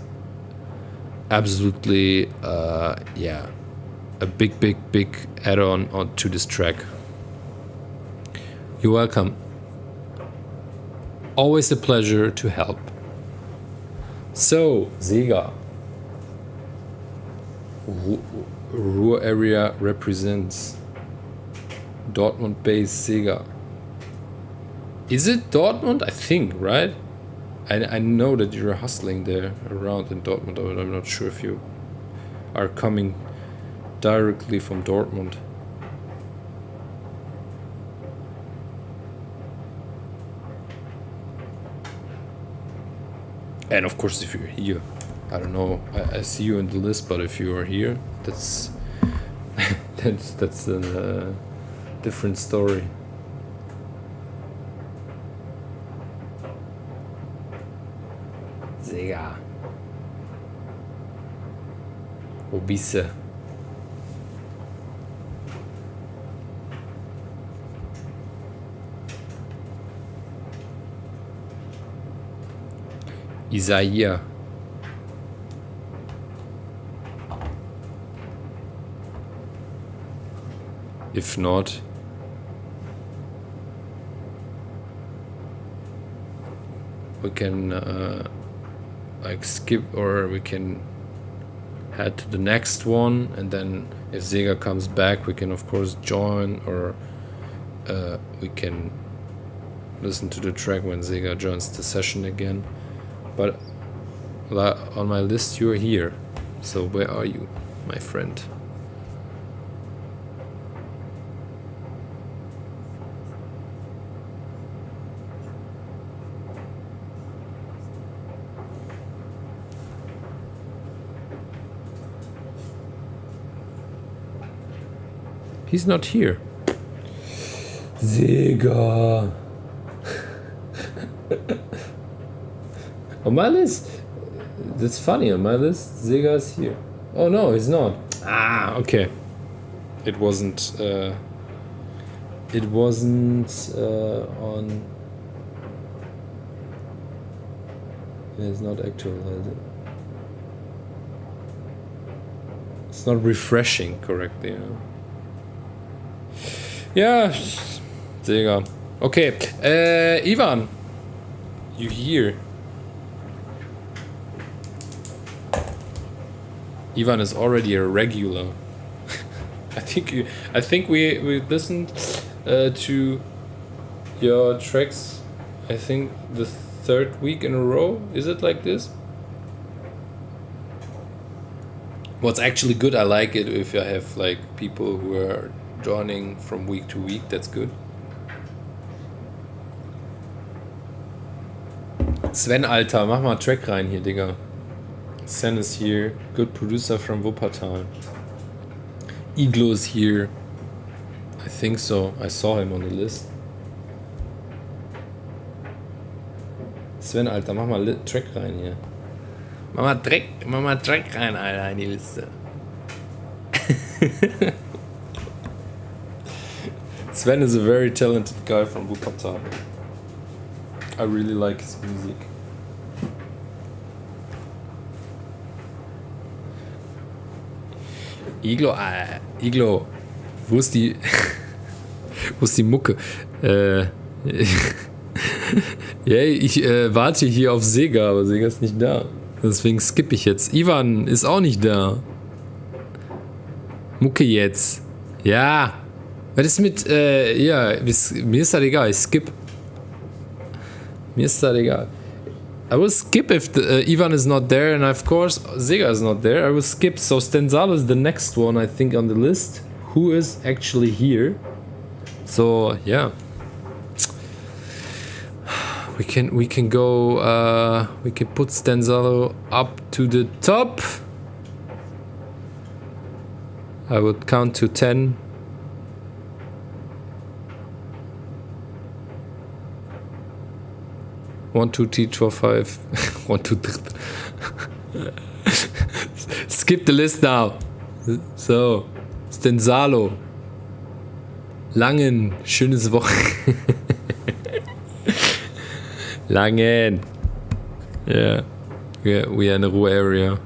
B: absolutely a big add-on to this track. You're welcome. Always a pleasure to help. So, Sega. Ruhr area represents Dortmund-based Sega. Is it Dortmund? I think, right? I know that you're hustling there around in Dortmund, but I'm not sure if you are coming directly from Dortmund. And of course, if you're here, I don't know, I see you in the list, but if you are here, that's that's a different story. Sega. Wo bist du? Isaiah. If not, we can like skip, or we can head to the next one, and then if Sega comes back, we can of course join, or we can listen to the track when Sega joins the session again. But on my list you're here, so where are you, my friend? He's not here. Sega. On my list, that's funny. On my list, Sega is here. Oh no, he's not. Ah, okay. It wasn't. It wasn't on. It's not actualized. It's not refreshing correctly. You know? Yeah, Sega. Okay, Ivan, you here? Ivan is already a regular. I think we listened to your tracks. I think the third week in a row. Is it like this? What's actually good, I like it if I have like people who are joining from week to week. That's good. Sven, Alter, mach mal Track rein hier, Digga. Sven is here, good producer from Wuppertal. Iglo is here. I think so. I saw him on the list. Sven, Alter, mach mal Track rein hier. Mach mal Track rein, Alter, in die Liste. Sven is a very talented guy from Wuppertal. I really like his music. Iglo, wo ist die Mucke? Ja, ich warte hier auf Sega, aber Sega ist nicht da. Deswegen skippe ich jetzt. Ivan ist auch nicht da. Mucke jetzt. Ja. Was ist mit, ja, mir ist das egal, ich skip. Mir ist das egal. I will skip if Ivan is not there, and of course Sega is not there. I will skip. So Stenzalo is the next one, I think, on the list. Who is actually here? So yeah, we can go. We can put Stenzalo up to the top. I would count to 10. 1, 2, 3, 4, 5. 1, 2, 3. Skip the list now. So, Stenzalo. Langen, schönes Woche. Langen. Yeah. We are in the Ruhr area.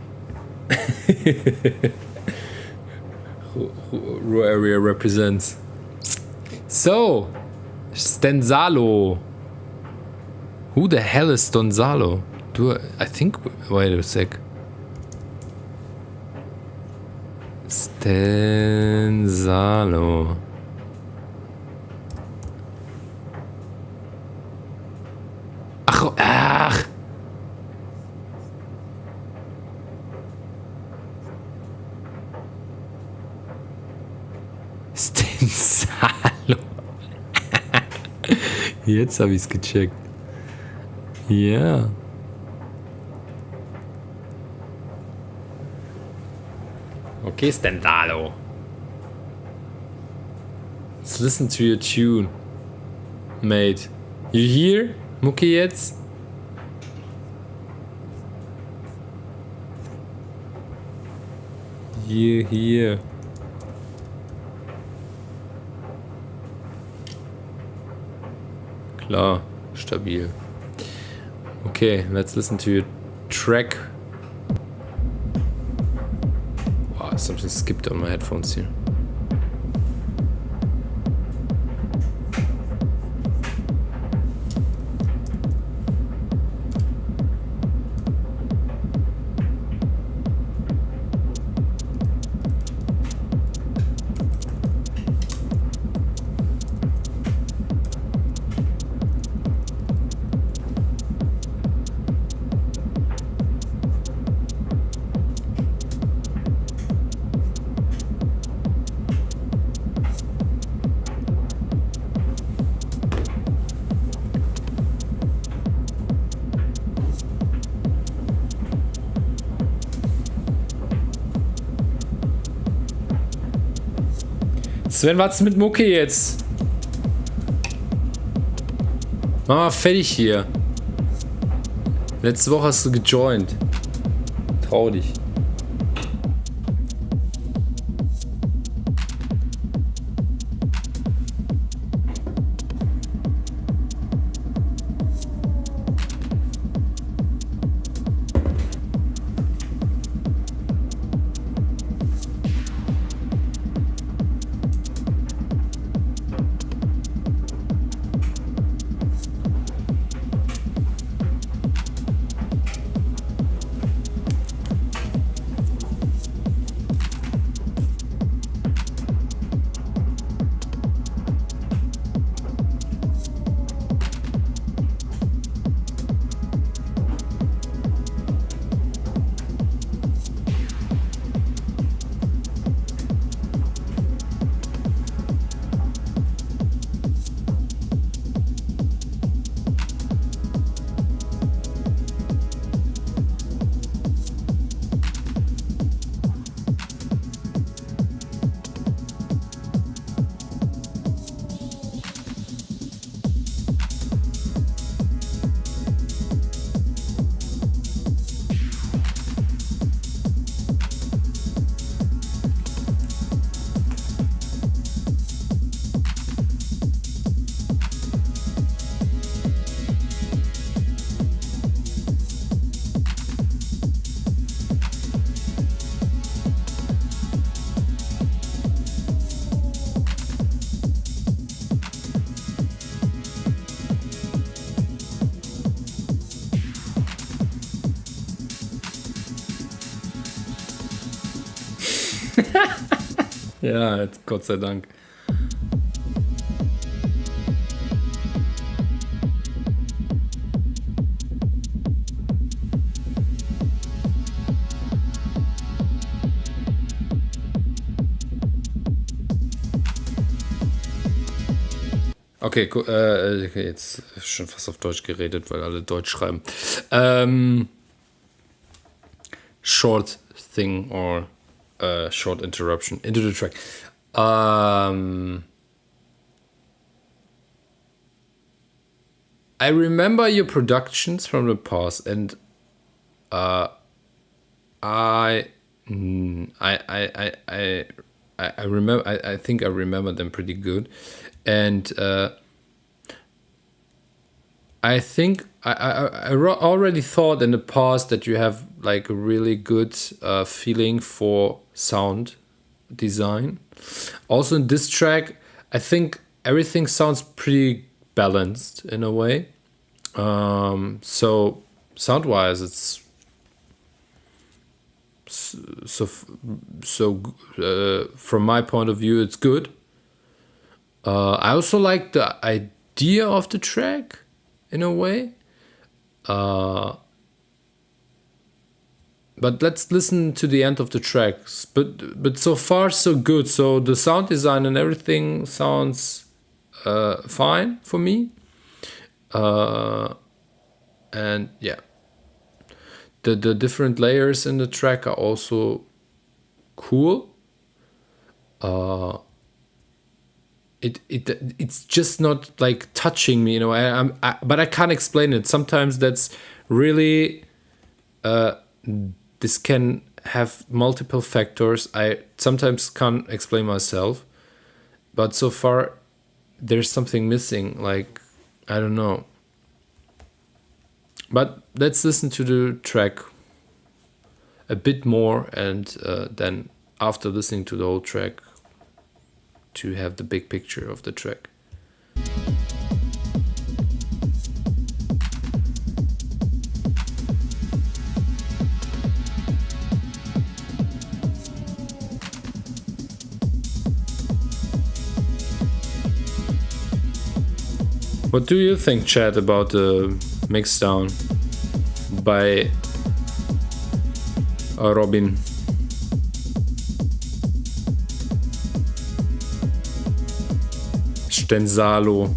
B: Ruhr area represents. So, Stenzalo. Who the hell is Stenzalo? I think. Wait a sec. Stenzalo. Ach. Stenzalo. Jetzt habe ich es gecheckt. Ja. gehst denn da, lo? Let's listen to your tune, mate. You hear, Mucki jetzt? Hier. Klar, stabil. Okay, let's listen to your track. Wow, something skipped on my headphones here. Sven, was mit Mucke jetzt? Mach mal fertig hier. Letzte Woche hast du gejoint. Trau dich. Ja, jetzt Gott sei Dank. Okay, okay, jetzt schon fast auf Deutsch geredet, weil alle Deutsch schreiben. Short thing or short interruption into the track. I remember your productions from the past, and I remember. I think I remember them pretty good, and I think I already thought in the past that you have like a really good feeling for sound design. Also in this track, I think everything sounds pretty balanced in a way. So sound-wise, it's from my point of view, it's good. I also like the idea of the track in a way. But let's listen to the end of the tracks. But so far so good. So the sound design and everything sounds fine for me. And yeah, the different layers in the track are also cool. it's just not like touching me, you know. But I can't explain it. Sometimes that's really this can have multiple factors. I sometimes can't explain myself, but so far there's something missing. Like, I don't know. But let's listen to the track a bit more, and then after listening to the whole track, to have the big picture of the track. What do you think, Chad, about the mixdown by Robin? Stenzalo.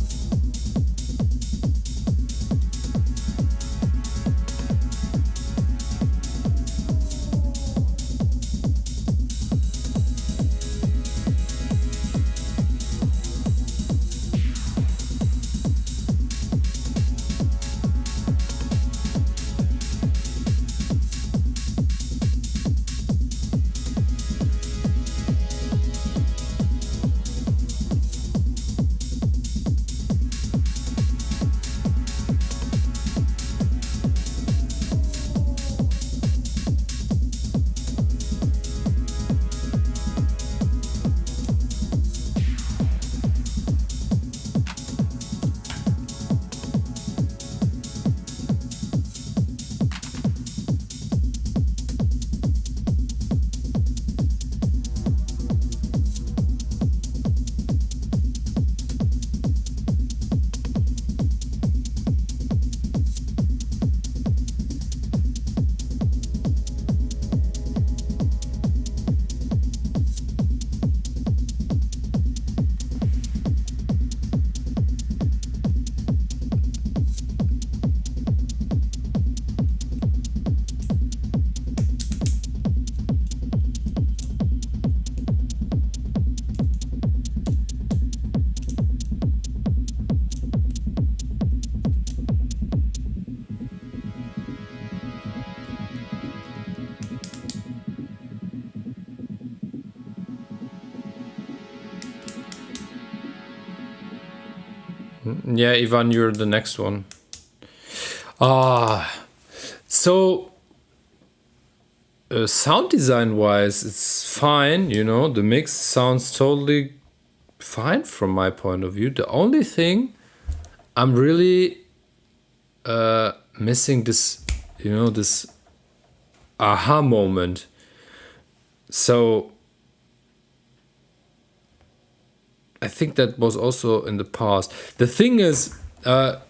B: Yeah, Ivan, you're the next one. So sound design wise, it's fine, you know, the mix sounds totally fine from my point of view. The only thing I'm really missing this, you know, this aha moment. So I think that was also in the past. The thing is, a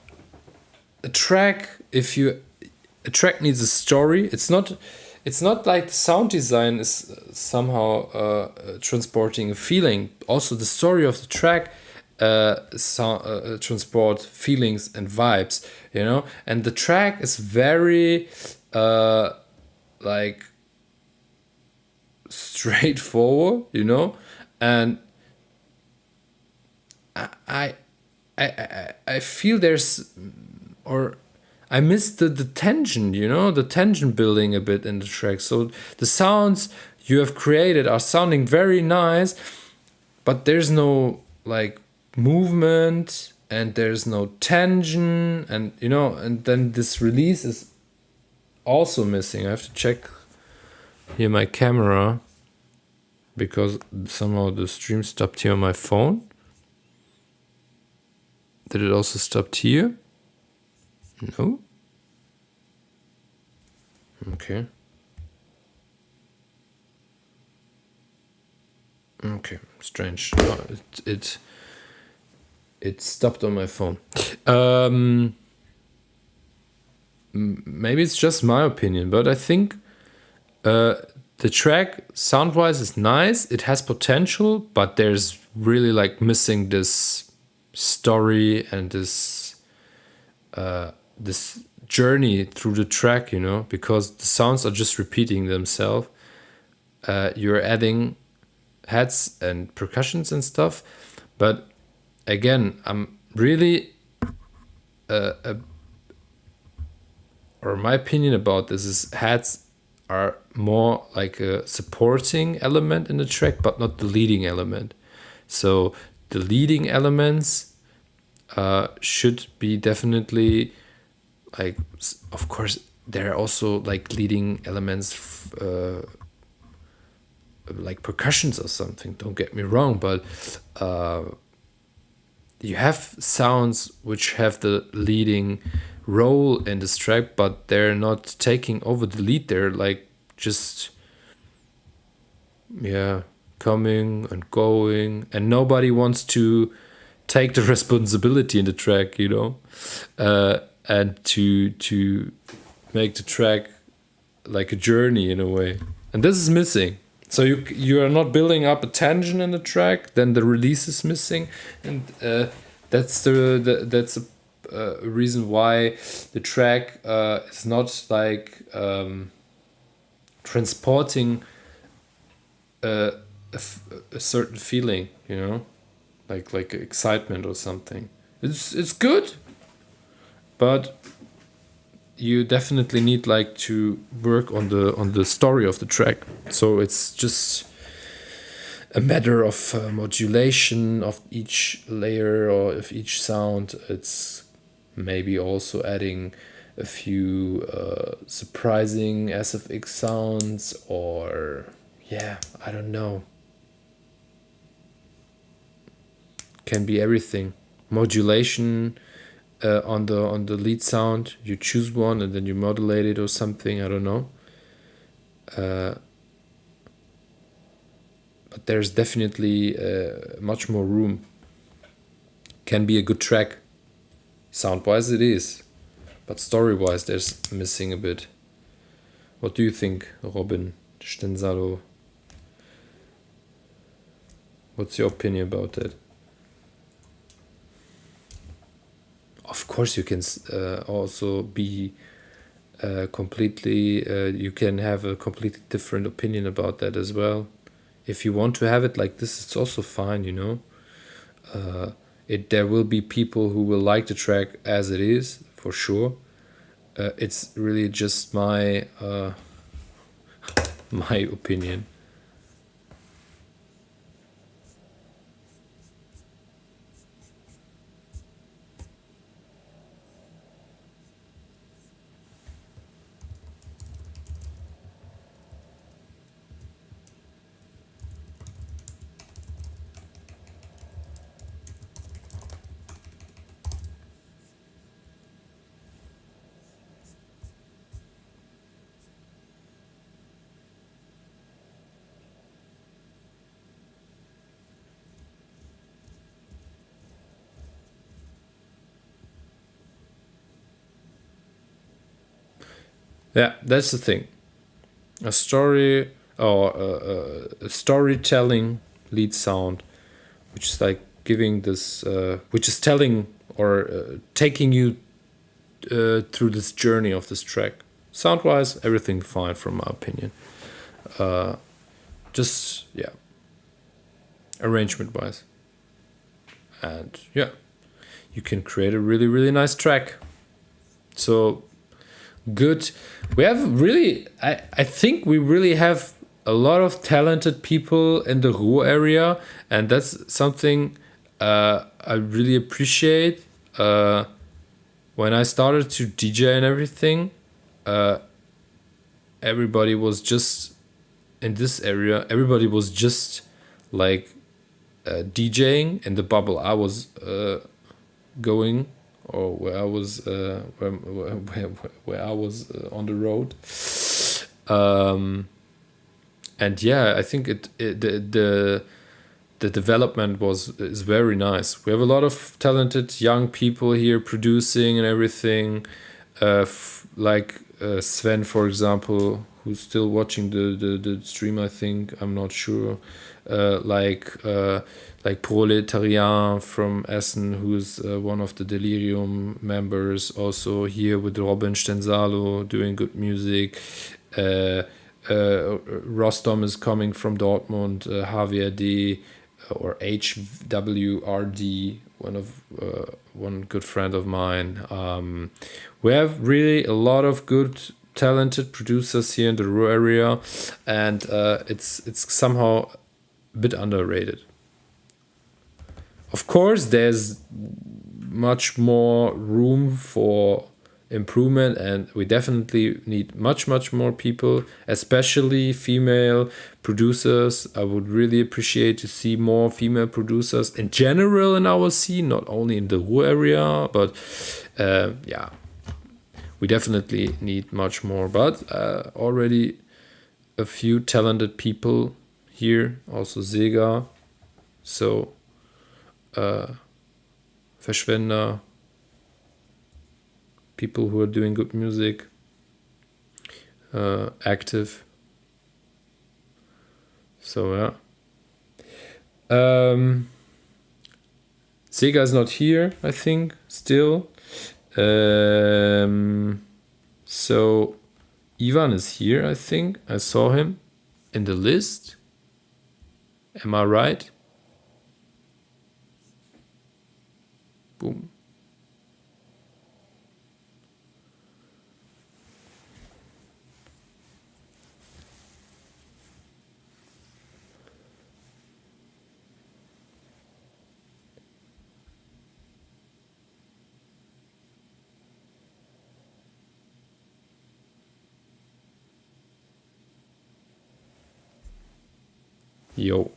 B: track needs a story. It's not like the sound design is somehow transporting a feeling. Also, the story of the track transport feelings and vibes, you know. And the track is very like straightforward, you know, and I feel there's, or I miss the tension, you know, the tension building a bit in the track. So the sounds you have created are sounding very nice, but there's no like movement and there's no tension, and you know, and then this release is also missing. I have to check here my camera because somehow the stream stopped here on my phone. Did it also stop here? No. Okay. Okay, strange. Oh, it stopped on my phone. Maybe it's just my opinion, but I think the track sound-wise is nice. It has potential, but there's really like missing this story and this journey through the track, you know, because the sounds are just repeating themselves. You're adding heads and percussions and stuff. But again, I'm really or my opinion about this is heads are more like a supporting element in the track, but not the leading element. So the leading elements should be definitely like, of course, there are also like leading elements, like percussions or something. Don't get me wrong, but you have sounds which have the leading role in this track, but they're not taking over the lead. They're like just coming and going, and nobody wants to take the responsibility in the track, and to make the track like a journey in a way. And this is missing. So you are not building up a tension in the track, then the release is missing, and that's a reason why the track is not like transporting a certain feeling, like excitement or something. It's good, but you definitely need like to work on the story of the track. So it's just a matter of modulation of each layer or of each sound. It's maybe also adding a few surprising SFX sounds, or I don't know. Can be everything. Modulation on the lead sound. You choose one and then you modulate it or something. I don't know. But there's definitely much more room. Can be a good track. Sound-wise it is. But story-wise there's missing a bit. What do you think, Robin Stenzalo? What's your opinion about that? Of course you can also be completely... you can have a completely different opinion about that as well. If you want to have it like this, it's also fine, there will be people who will like the track as it is, for sure. It's really just my my opinion. Yeah, that's the thing. A story or a storytelling lead sound, which is like giving this, which is telling or taking you through this journey of this track. Sound-wise, everything fine from my opinion. Just arrangement-wise, and you can create a really, really nice track. So good. We have really, I think we really have a lot of talented people in the Ruhr area, and that's something I really appreciate. When I started to DJ and everything, everybody was just in this area. Everybody was just like DJing in the bubble I was going, or where I was where I was on the road. And I think the development is very nice. We have a lot of talented young people here producing and everything. Like Sven, for example, who's still watching the stream. I think, I'm not sure. Like Proletarian from Essen, who's one of the Delirium members, also here with Robin Stenzalo doing good music. Rostom is coming from Dortmund, Javier D, or HWRD, one good friend of mine. We have really a lot of good, talented producers here in the Ruhr area, and it's somehow a bit underrated. Of course, there's much more room for improvement, and we definitely need much more people, especially female producers. I would really appreciate to see more female producers in general in our scene, not only in the Ruhr area, but yeah, we definitely need much more. But already a few talented people here, also Sega, so Verschwender, people who are doing good music, active. So yeah. Sega is not here, I think, still. So Ivan is here, I think. I saw him in the list. Am I right? Boom. Yo,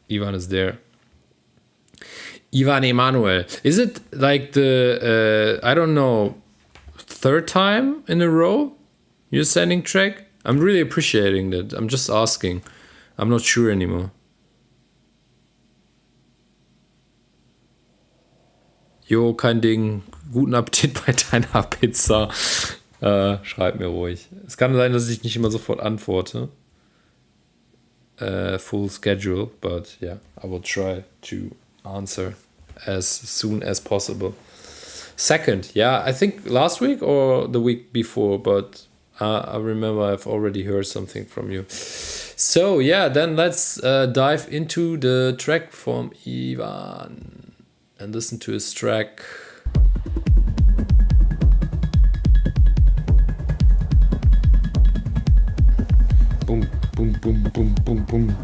B: Ivan is there. Ivan Emanuel. Is it like the, I don't know, third time in a row you're sending track? I'm really appreciating that. I'm just asking. I'm not sure anymore. Jo, kein Ding. Guten Appetit bei deiner Pizza. Schreib mir ruhig. Es kann sein, dass ich nicht immer sofort antworte. Full schedule, but yeah, I will try to answer as soon as possible. Second, yeah, I think last week or the week before, but I remember I've already heard something from you. So yeah, then let's dive into the track from Ivan and listen to his track. Boom, boom, boom, boom, boom, boom.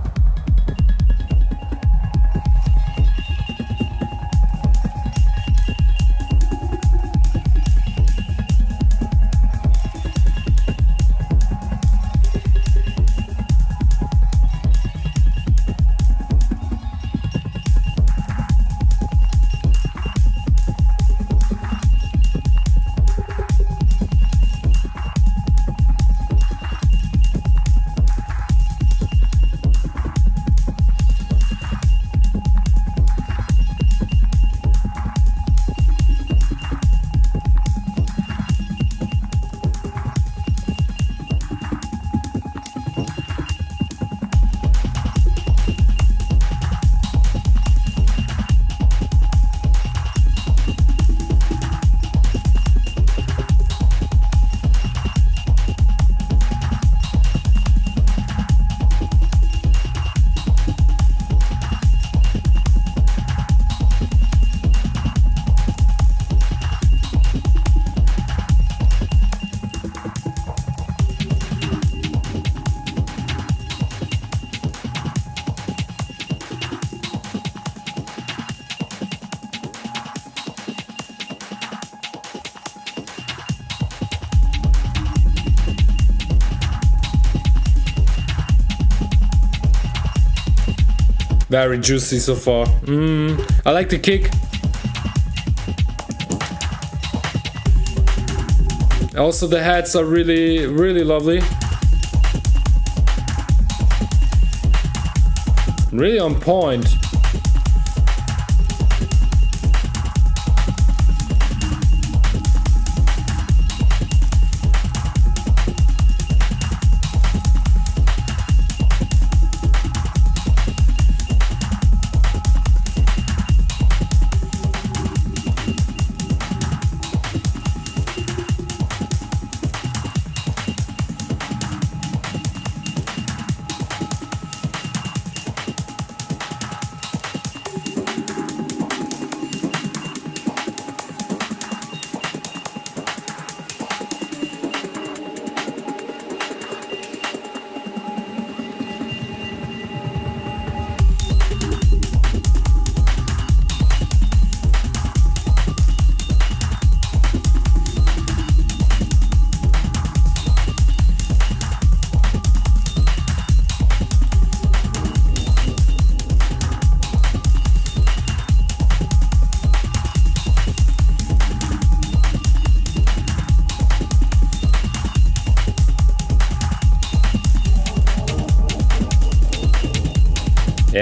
B: Very juicy so far. I like the kick. Also the heads are really, really lovely. Really on point.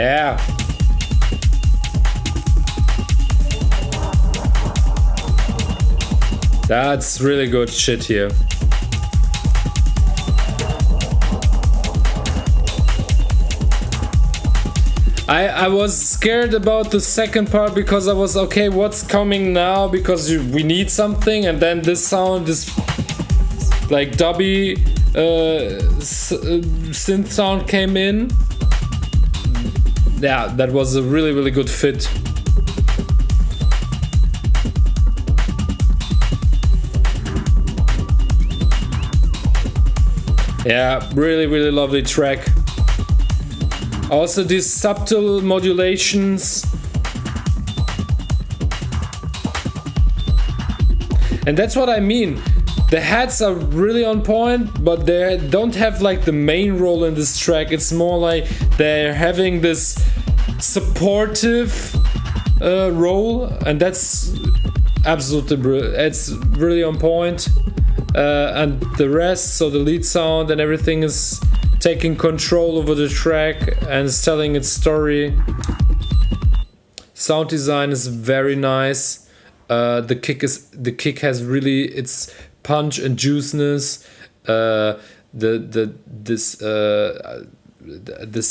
B: Yeah. That's really good shit here. I was scared about the second part because I was okay, what's coming now? Because we need something, and then this sound, this like dubby synth sound came in. Yeah, that was a really, really good fit. Yeah, really, really lovely track. Also these subtle modulations. And that's what I mean. The hats are really on point, but they don't have like the main role in this track. It's more like they're having this supportive role, and that's absolutely it's really on point. And the rest, so the lead sound and everything is taking control over the track and is telling its story. Sound design is very nice. The kick has really its punch and juiciness. This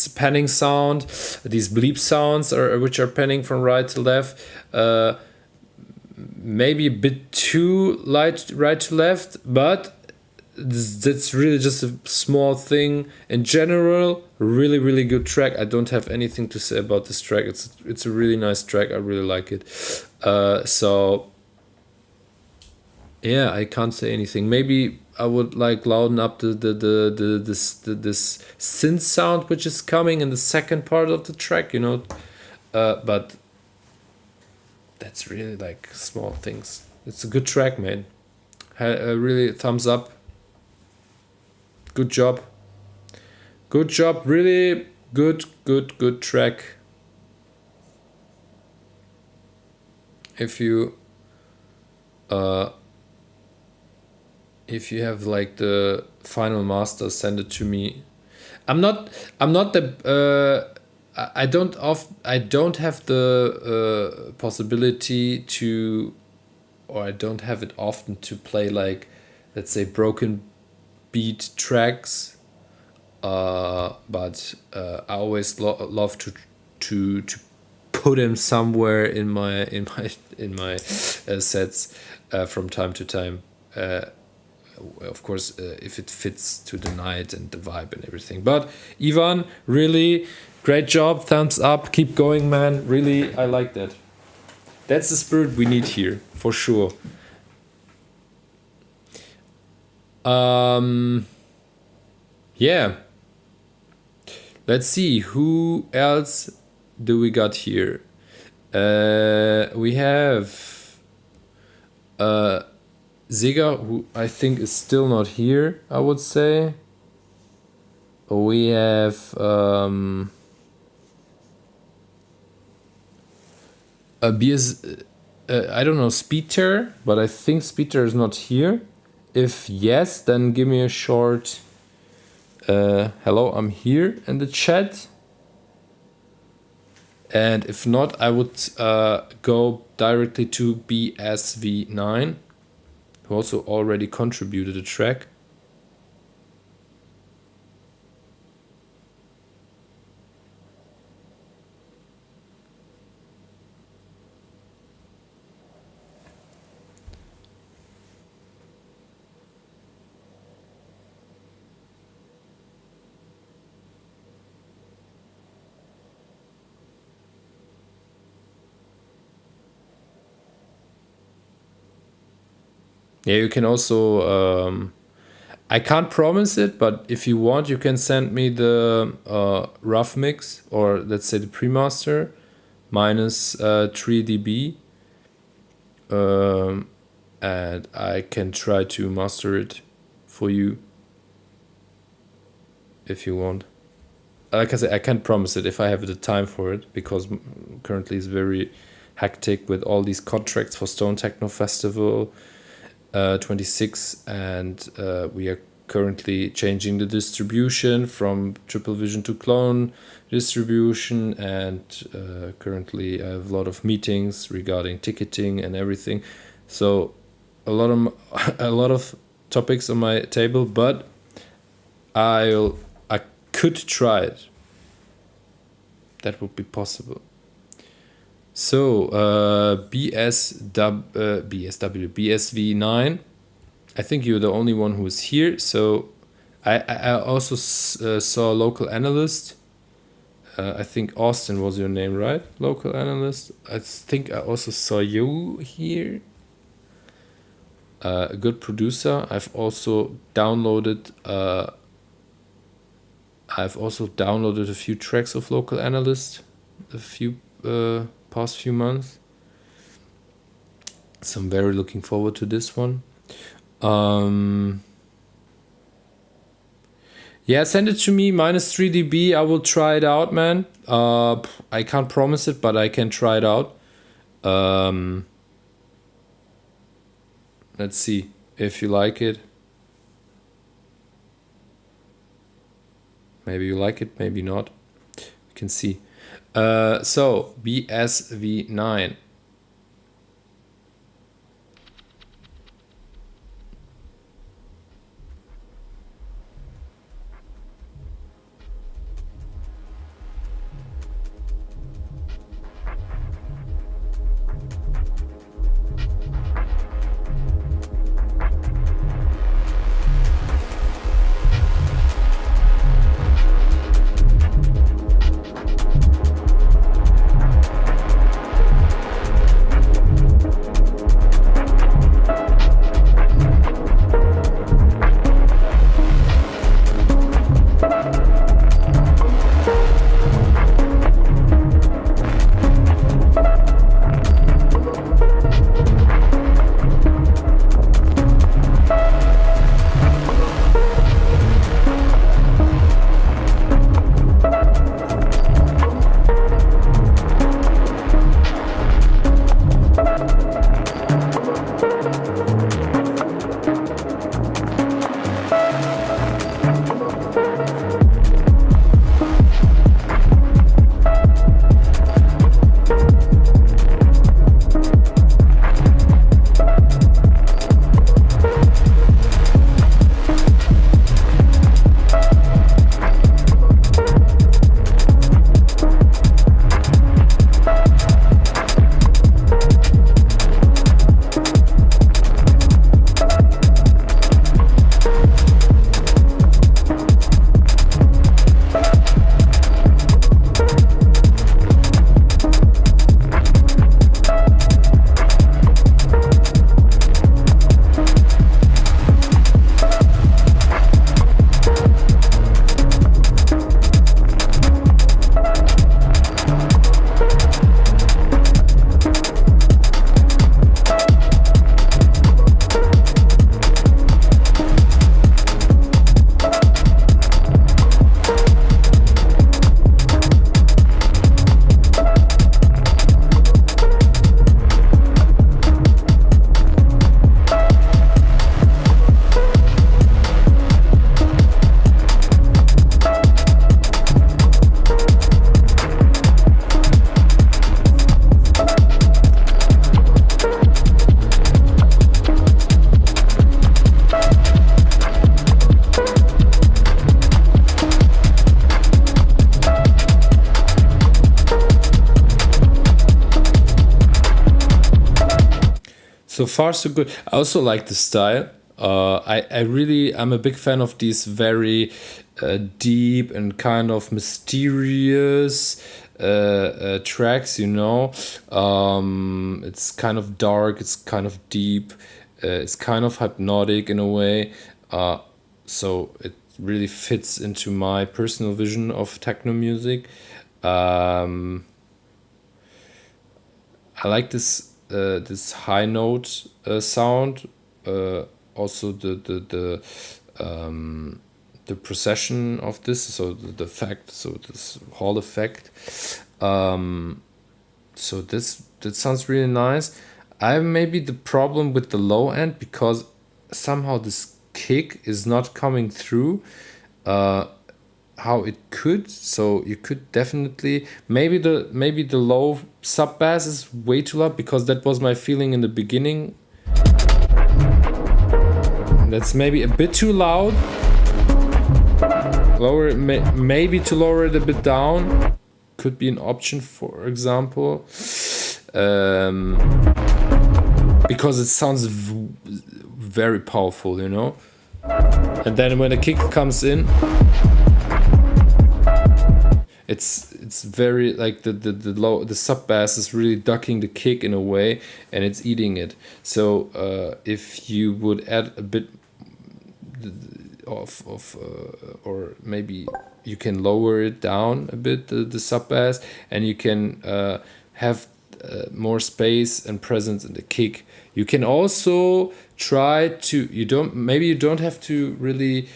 B: panning sound, these bleep sounds which are panning from right to left. Maybe a bit too light right to left, but that's really just a small thing. In general, really, really good track. I don't have anything to say about this track. It's a really nice track. I really like it. So yeah, I can't say anything. Maybe I would like louden up this synth sound which is coming in the second part of the track, you know. But that's really like small things. It's a good track, man. Really thumbs up. Good job. Good job. Really good track. If you have like the final master, send it to me. I don't have the possibility to, or I don't have it often to play like, let's say, broken beat tracks, but I always love to put them somewhere in my sets from time to time. Of course, if it fits to the night and the vibe and everything. But Ivan, really great job, thumbs up, keep going, man. Really, I like that. That's the spirit we need here, for sure. Yeah. Let's see, who else do we got here? We have Ziga, who I think is still not here, I would say. We have I don't know, Speedter, but I think Speedter is not here. If yes, then give me a short hello, I'm here in the chat. And if not, I would go directly to BSV9, who also already contributed a track. Yeah, you can also, I can't promise it, but if you want, you can send me the rough mix, or let's say the pre-master, minus 3 dB. And I can try to master it for you if you want. Like I said, I can't promise it if I have the time for it, because currently it's very hectic with all these contracts for Stone Techno Festival 26, and we are currently changing the distribution from Triple Vision to Clone distribution, and currently I have a lot of meetings regarding ticketing and everything. So a lot of topics on my table, but I could try it. That would be possible. So BSV9. I think you're the only one who is here. So I also saw a local analyst. I think Austin was your name, right? Local analyst. I think I also saw you here. A good producer. I've also downloaded a few tracks of Local Analyst past few months. So I'm very looking forward to this one. Yeah, send it to me, -3 dB. I will try it out, man. I can't promise it, but I can try it out. Let's see if you like it. Maybe you like it, maybe not. You can see. So BSV9. So far, so good. I also like the style. I'm a big fan of these very deep and kind of mysterious tracks, you know. It's kind of dark, it's kind of deep, it's kind of hypnotic in a way. So it really fits into my personal vision of techno music. I like this high note sound. Also the procession of this, so the effect, so this Hall effect. So that sounds really nice. I have maybe the problem with the low end because somehow this kick is not coming through how it could. So you could definitely, maybe the low sub bass is way too loud, because that was my feeling in the beginning. That's maybe a bit too loud. Lower it, maybe to lower it a bit down could be an option, for example, because it sounds very powerful, you know. And then when a kick comes in, it's very like the sub bass is really ducking the kick in a way, and it's eating it. So if you would add a bit of or maybe you can lower it down a bit, the sub bass, and you can have more space and presence in the kick. You can also try to, you don't have to really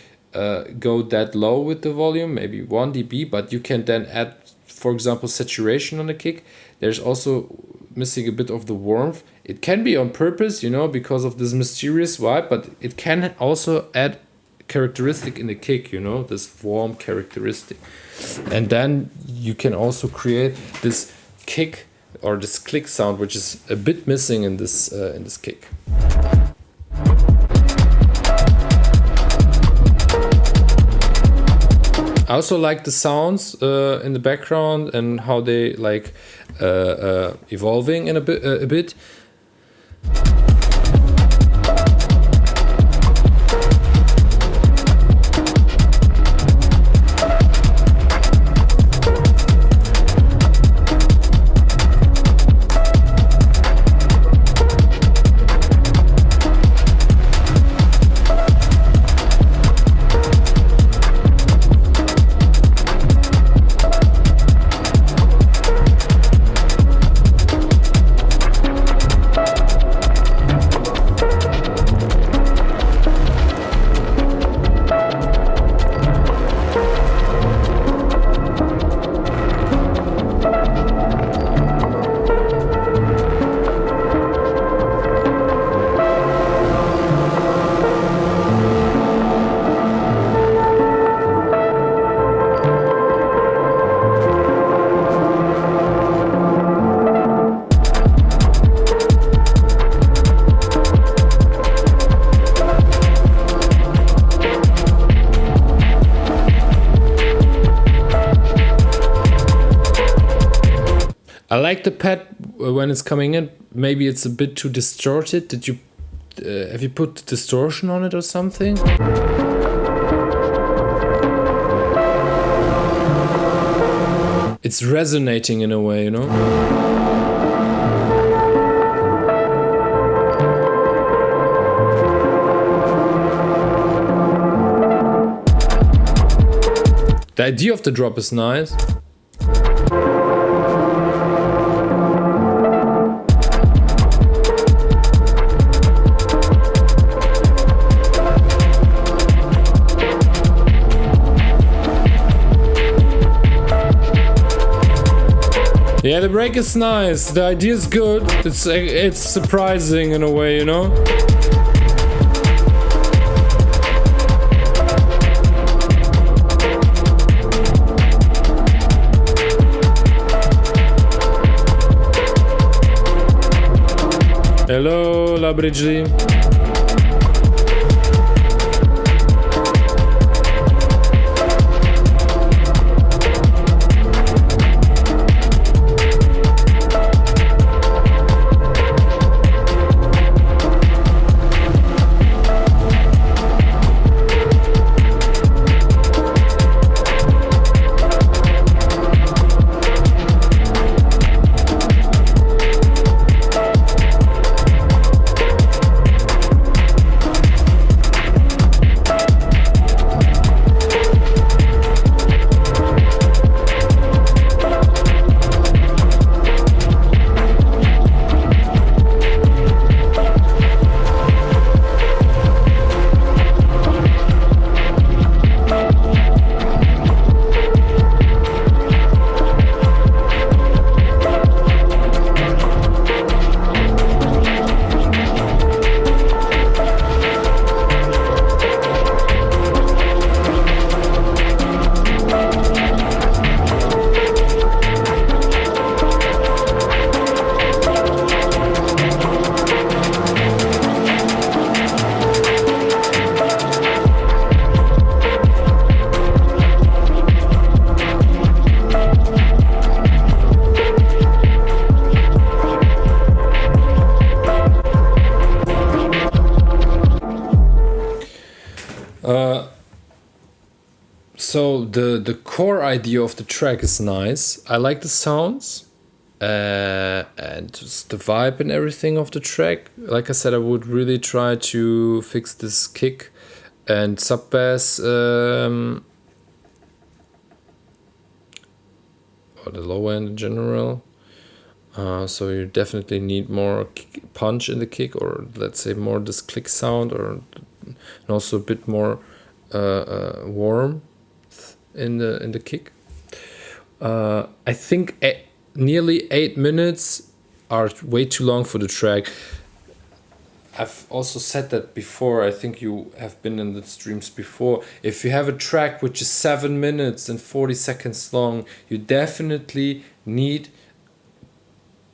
B: go that low with the volume, maybe 1 dB, but you can then add, for example, saturation on the kick. There's also missing a bit of the warmth. It can be on purpose, you know, because of this mysterious vibe, but it can also add characteristic in the kick, you know, this warm characteristic. And then you can also create this kick or this click sound, which is a bit missing in this kick. I also like the sounds in the background and how they like evolving in a bit. I like the pad when it's coming in. Maybe it's a bit too distorted. Did you have you put distortion on it or something? It's resonating in a way, you know? The idea of the drop is nice. Yeah, the break is nice. The idea is good. It's surprising in a way, you know? Hello, Labridji. So the core idea of the track is nice. I like the sounds, and just the vibe and everything of the track. Like I said, I would really try to fix this kick and sub bass, or the low end in general. So you definitely need more punch in the kick, or let's say more this click sound, and also a bit more warm in the kick. I think nearly 8 minutes are way too long for the track. I've also said that before. I think you have been in the streams before. If you have a track which is 7 minutes and 40 seconds long, you definitely need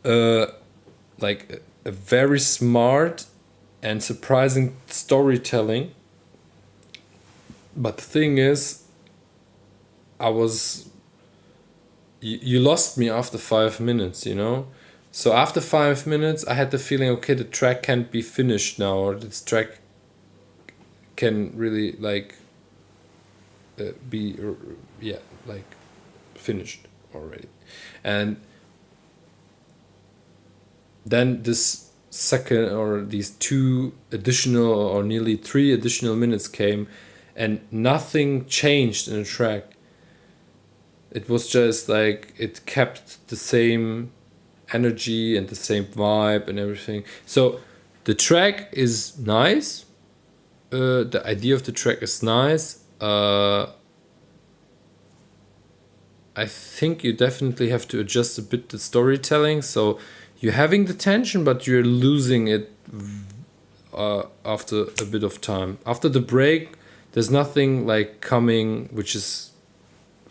B: like a very smart and surprising storytelling. But the thing is, you lost me after 5 minutes, you know? So after 5 minutes, I had the feeling, okay, the track can't be finished now, or this track can really like be, yeah, like finished already. And then this second, or these 2 additional, or nearly 3 additional minutes came, and nothing changed in the track. It was just like it kept the same energy and the same vibe and everything. So the track is nice. The idea of the track is nice. I think you definitely have to adjust a bit the storytelling. So you're having the tension, but you're losing it after a bit of time. After the break, there's nothing like coming which is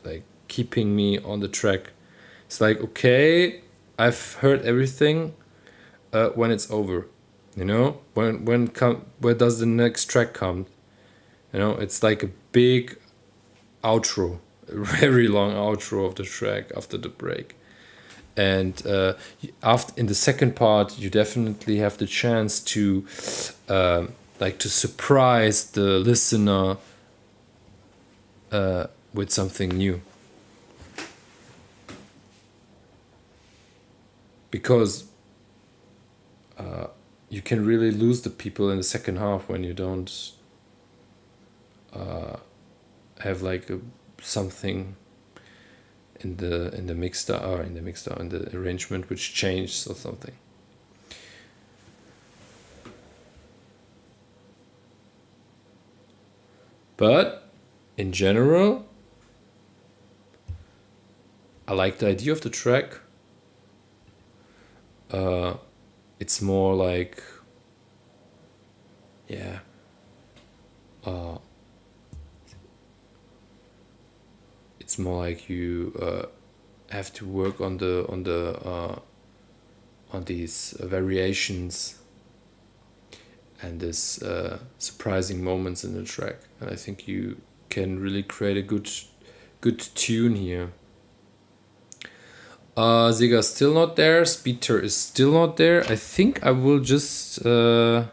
B: like keeping me on the track. It's like, okay, I've heard everything when it's over. You know, where does the next track come? You know, it's like a big outro, a very long outro of the track after the break. And after, in the second part, you definitely have the chance to like to surprise the listener with something new. Because you can really lose the people in the second half when you don't have like something in the arrangement which changed or something. But in general, I like the idea of the track. It's more like, yeah, it's more like you have to work on these variations and this surprising moments in the track, and I think you can really create a good tune here. Ziga's still not there. Speedter is still not there. I think I will just I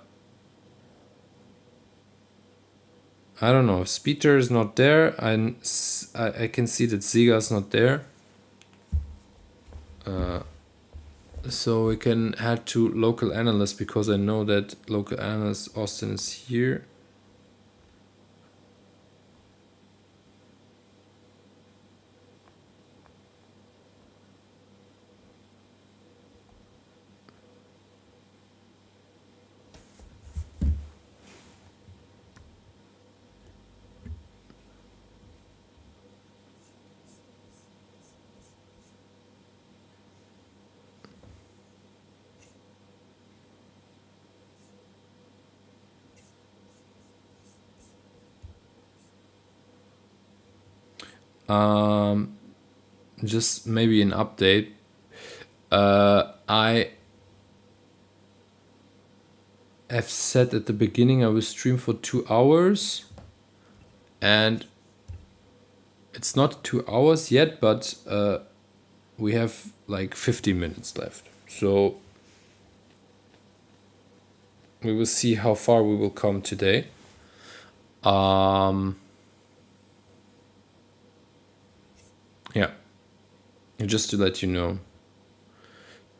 B: don't know. If Speedter is not there, I can see that Ziga's not there. So we can head to local analyst, because I know that local analyst Austin is here. Just maybe an update. I have said at the beginning I will stream for 2 hours, and it's not 2 hours yet, but we have like 50 minutes left. So we will see how far we will come today. Yeah. Just to let you know,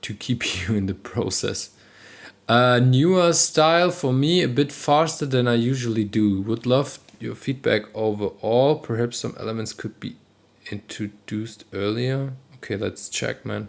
B: to keep you in the process. Newer style for me, a bit faster than I usually do. Would love your feedback overall. Perhaps some elements could be introduced earlier. Okay, let's check, man.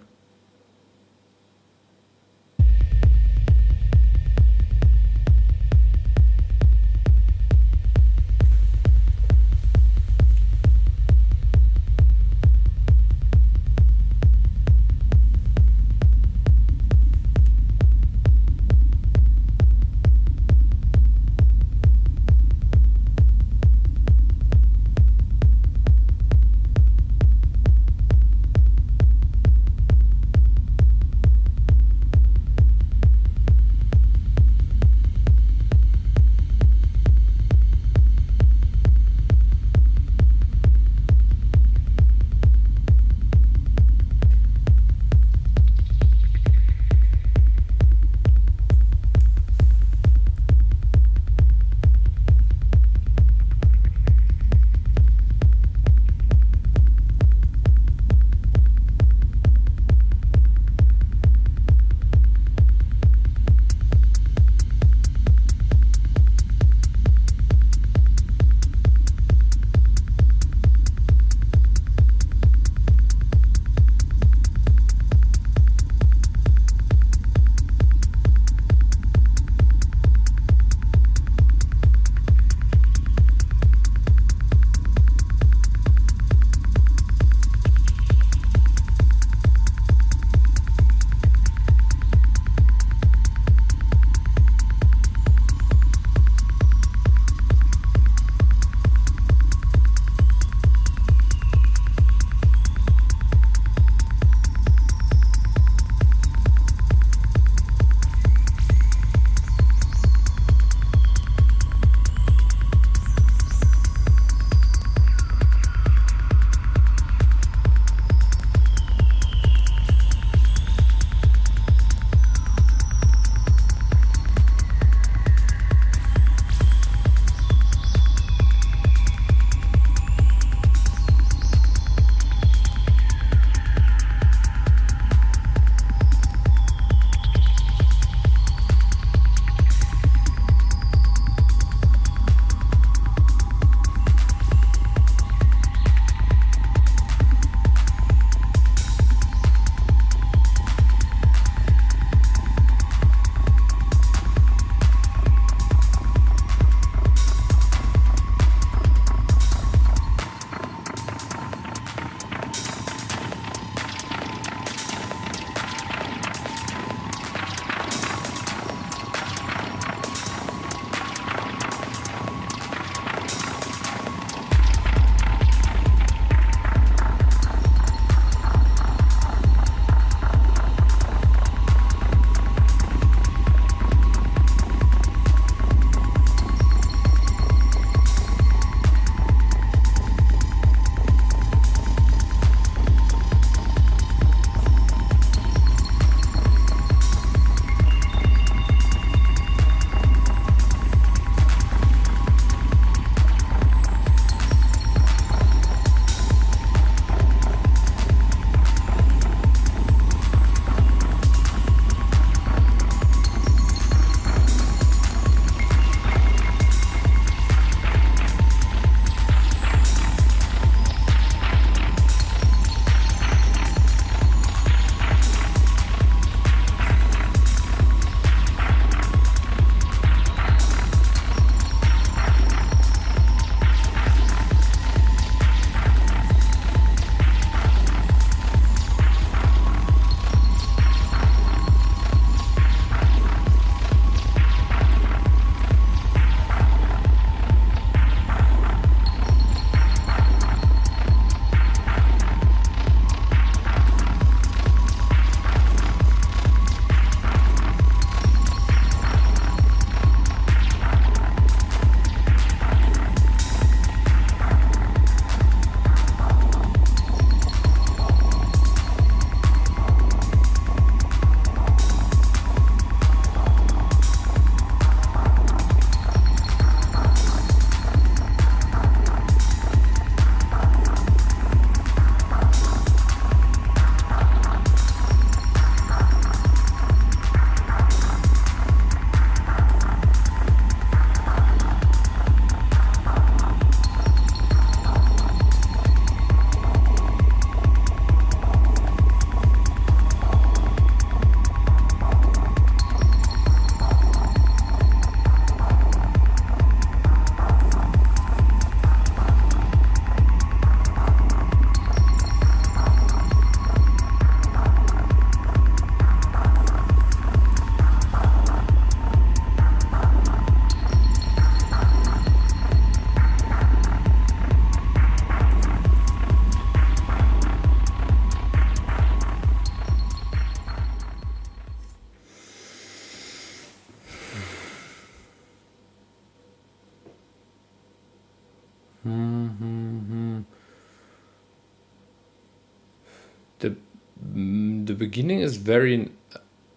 B: the beginning is very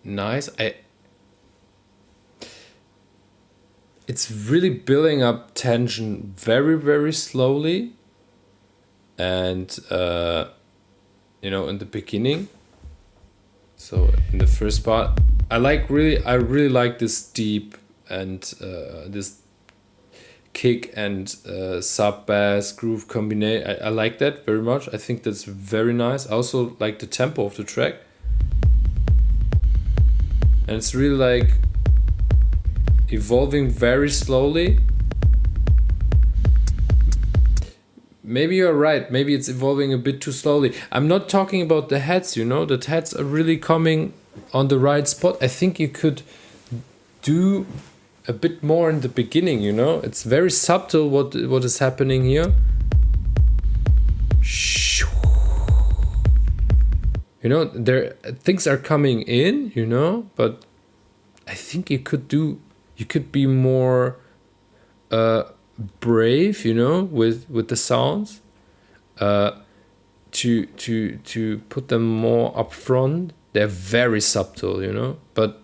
B: nice. It's really building up tension very, very slowly, and in the beginning. So in the first part, I really like this deep and this kick and sub bass groove combination. I like that very much. I think that's very nice. I also like the tempo of the track, and it's really like evolving very slowly. Maybe you're right. Maybe it's evolving a bit too slowly. I'm not talking about the heads, The heads are really coming on the right spot. I think you could do a bit more in the beginning, It's very subtle what is happening here. There things are coming in, but I think you could be more brave, with the sounds, to put them more up front. They're very subtle, but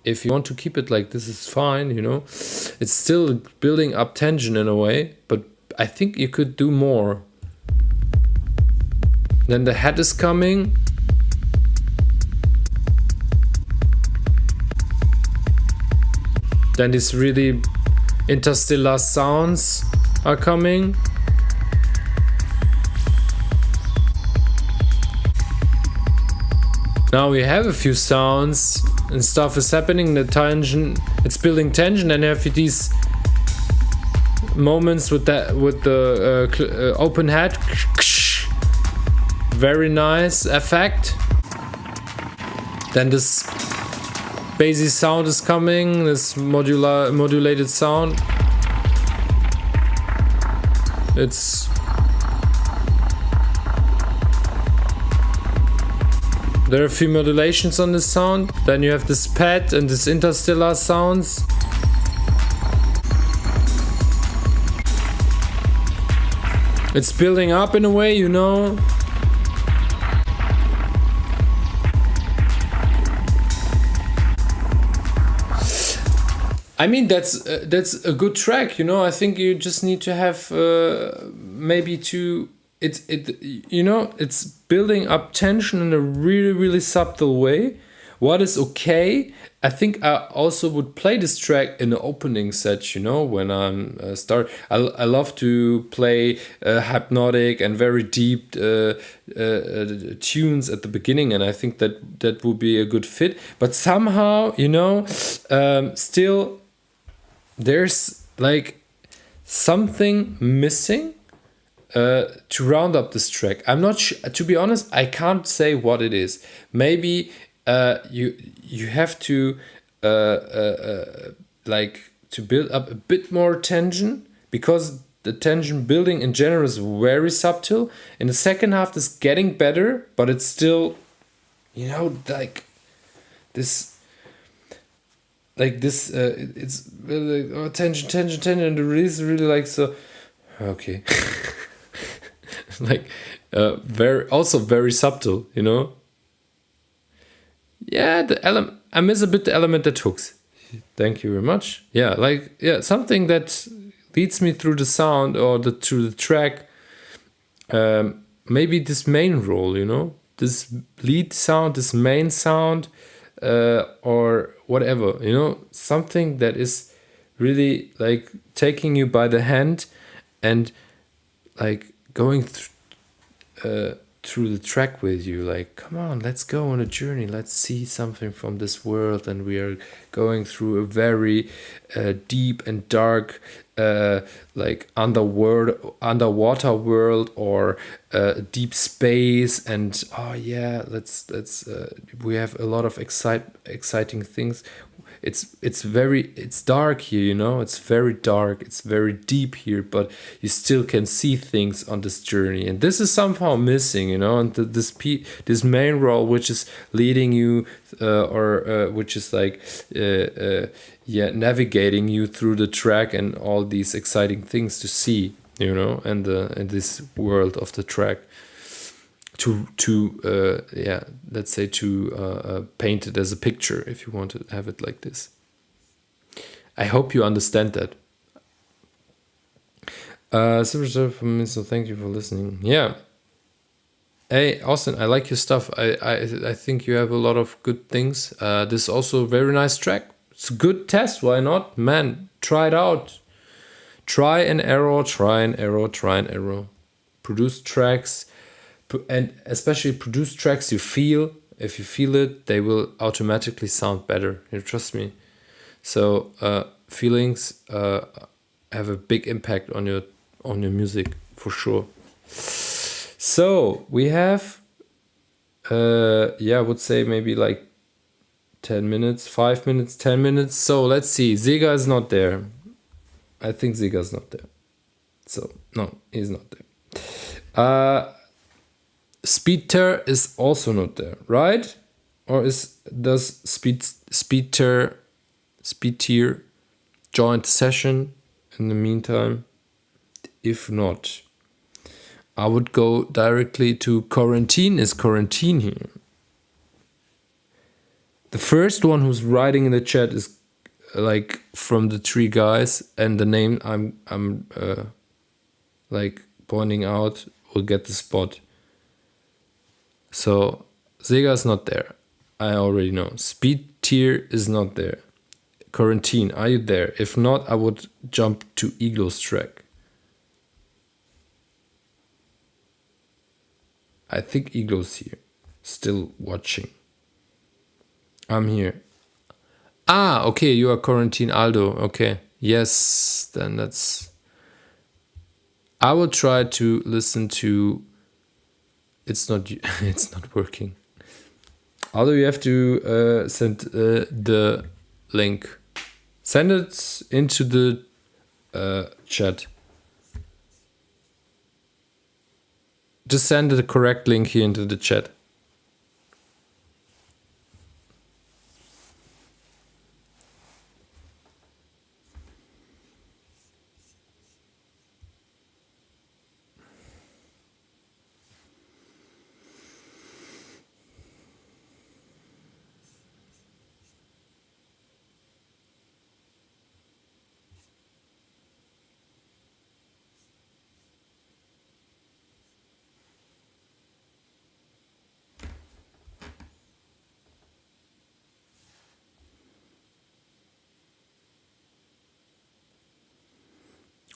B: if you want to keep it like this, is fine, It's still building up tension in a way, but I think you could do more. Then the head is coming. Then these really interstellar sounds are coming. Now we have a few sounds and stuff is happening. The tension, it's building tension, and you have these moments with the open head. Very nice effect. Then this bassy sound is coming. This modulated sound. There are a few modulations on this sound. Then you have this pad and this interstellar sounds. It's building up in a way, I mean, that's a good track, I think you just need to have it's building up tension in a really, really subtle way. What is okay? I think I also would play this track in the opening set, when I'm start. I love to play hypnotic and very deep tunes at the beginning, and I think that would be a good fit. But somehow, still there's like something missing to round up this track. I'm not sure, to be honest, I can't say what it is. Maybe you have to to build up a bit more tension, because the tension building in general is very subtle. In the second half, it's getting better, but it's still, like this. It's really, tension, and the release is really like so. Okay, very subtle, Yeah, I miss a bit the element that hooks. Thank you very much. Yeah, something that leads me through the sound or through the track. Maybe this main role, this lead sound, this main sound. Or whatever, something that is really like taking you by the hand and like going through the track with you, like, come on, let's go on a journey, let's see something from this world. And we are going through a very deep and dark like underwater world, or deep space, and let's we have a lot of exciting things. It's dark here, it's very dark, it's very deep here, but you still can see things on this journey, and this is somehow missing, and this main role, which is leading you which is like navigating you through the track and all these exciting things to see, and this world of the track. yeah, let's say to paint it as a picture if you want to have it like this. I hope you understand that. Super stuff from me, so thank you for listening. Yeah. Hey, Austin, I like your stuff. I think you have a lot of good things. This is also a very nice track. It's a good test. Why not? Man, try it out. Try and error, try and error, try and error. Produce tracks, and especially produce tracks you feel. If you feel it, they will automatically sound better. You trust me. So feelings have a big impact on your music for sure. So we have, I would say maybe like 10 minutes, 5 minutes, 10 minutes. So let's see. Sega is not there. I think Sega's not there. So no, he's not there. Speedter is also not there, right? Or does Speedter join the session in the meantime? If not, I would go directly to Quarantine. Is Quarantine here? The first one who's writing in the chat is like from the three guys, and the name I'm like pointing out will get the spot. So Sega's not there. I already know. Speedter is not there. Quarantine, are you there? If not, I would jump to Iglo's track. I think Iglo's here. Still watching. I'm here. Ah, okay, you are Quarantine Aldo. Okay. Yes, then that's... I will try to listen to... It's not working. Aldo, you have to send the link. Send it into the chat. Just send the correct link here into the chat.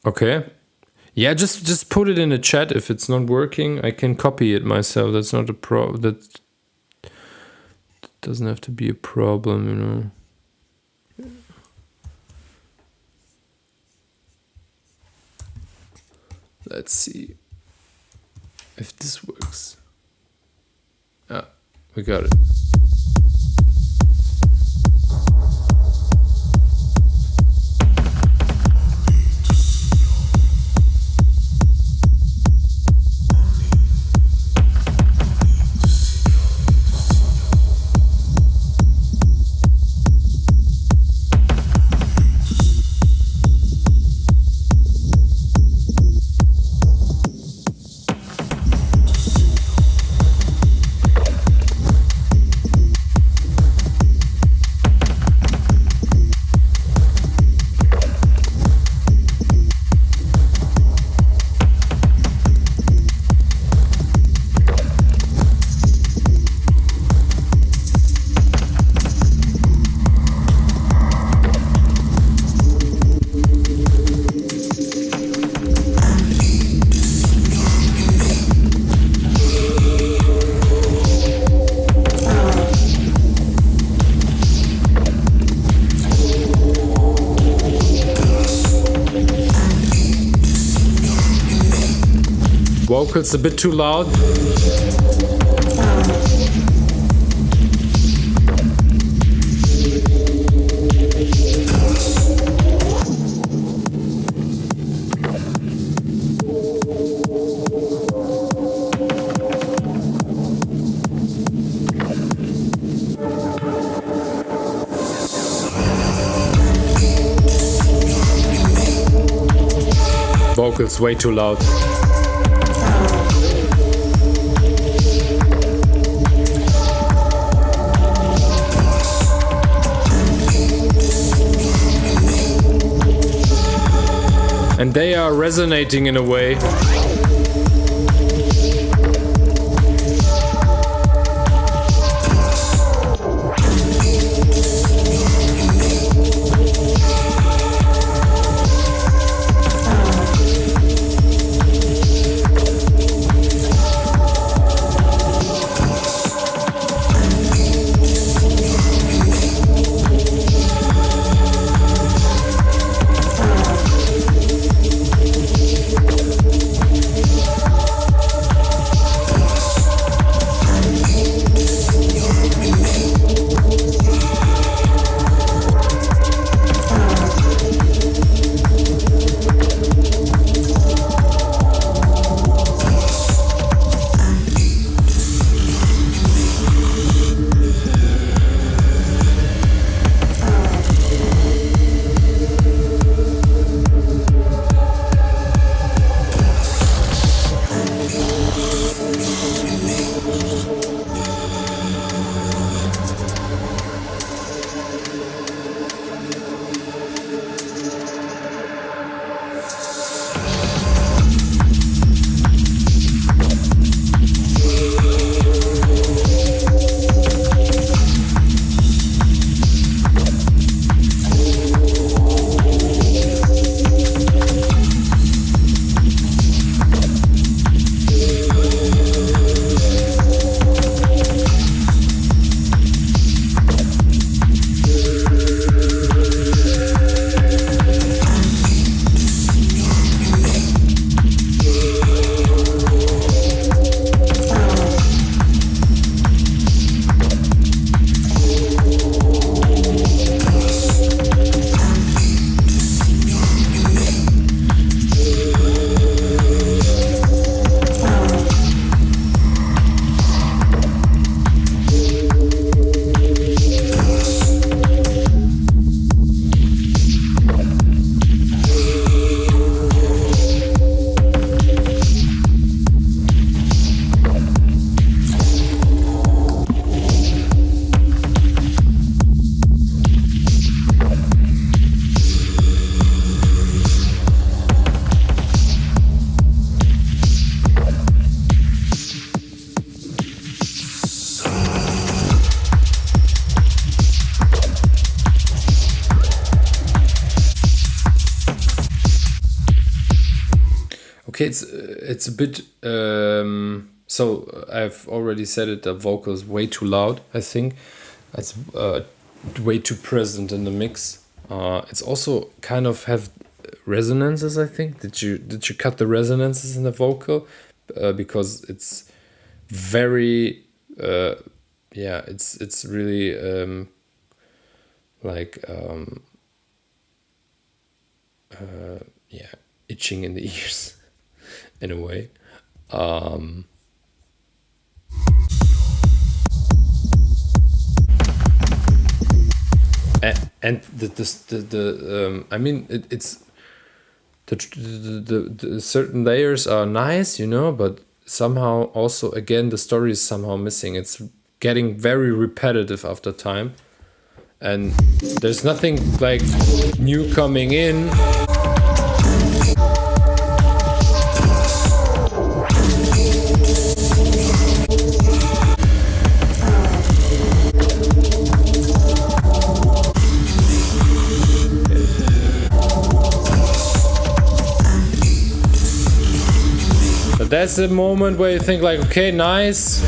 B: Okay. Yeah, just put it in the chat. If it's not working, I can copy it myself. That's not a problem. That doesn't have to be a problem, you know. Let's see if this works. Ah, we got it. Vocals a bit too loud. Vocals way too loud. and they are resonating in a way. Okay, it's a bit. So I've already said it. The vocal is way too loud. I think it's way too present in the mix. It's also kind of have resonances. I think did you cut the resonances in the vocal because it's very yeah, it's really like yeah, itching in the ears in a way. And the I mean it's the certain layers are nice, you know, but somehow also again the story is somehow missing. It's getting very repetitive after time, and there's nothing like new coming in. But that's the moment where you think like, okay, nice.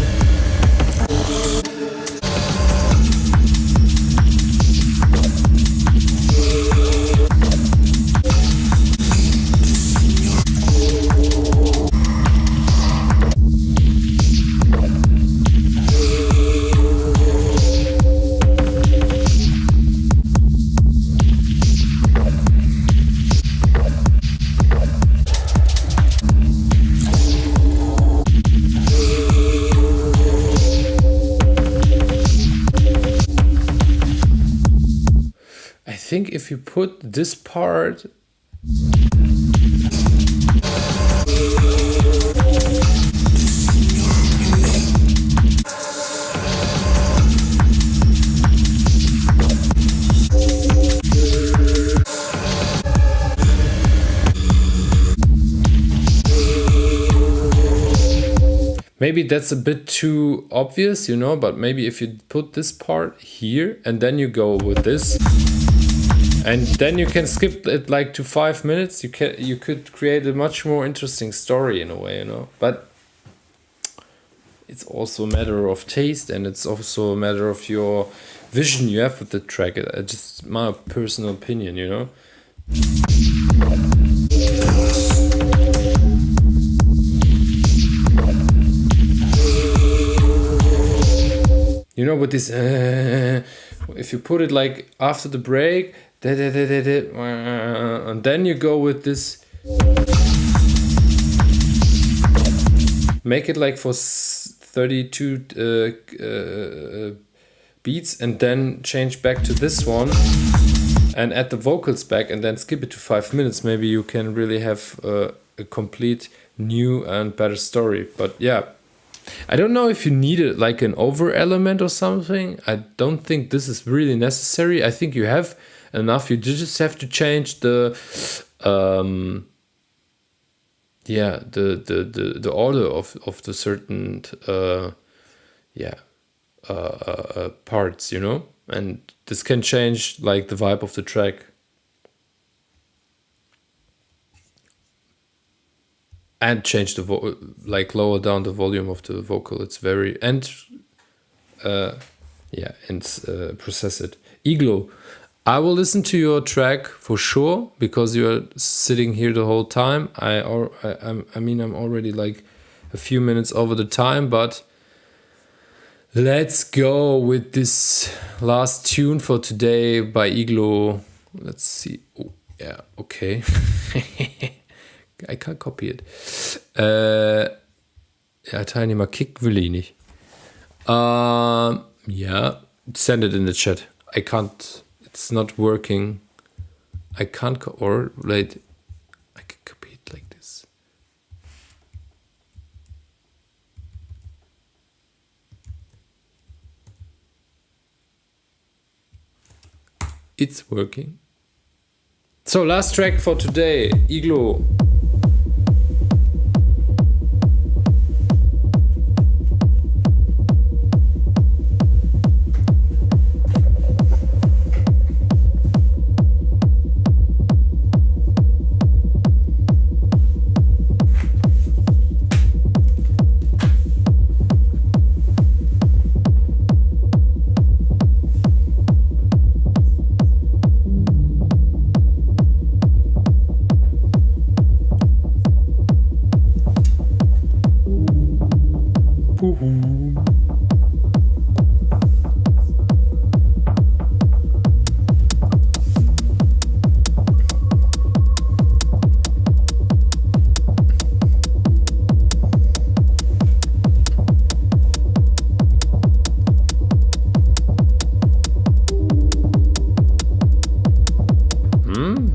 B: I think if you put this part maybe that's a bit too obvious, you know, but maybe if you put this part here and then you go with this, and then you can skip it like to 5 minutes, you could create a much more interesting story in a way, you know. But it's also a matter of taste, and it's also a matter of your vision you have with the track. It's just my personal opinion, you know. You know, with this, if you put it like after the break, and then you go with this, make it like for 32 beats, and then change back to this one and add the vocals back, and then skip it to 5 minutes. Maybe you can really have a complete new and better story. But yeah, I don't know if you need it like an over element or something. I don't think this is really necessary. I think you have enough. You just have to change the the order of the certain parts, you know, and this can change like the vibe of the track. And change the like lower down the volume of the vocal. It's very process it. Iglo, I will listen to your track for sure because you're sitting here the whole time. I mean I'm already like a few minutes over the time, but let's go with this last tune for today by Iglo. Let's see. Oh, yeah, okay. I can't copy it. Teilnehmer Kick will ich nicht. Yeah, send it in the chat. I can't. It's not working. I can't. Or wait, I can copy it like this. It's working. So last track for today, Iglo.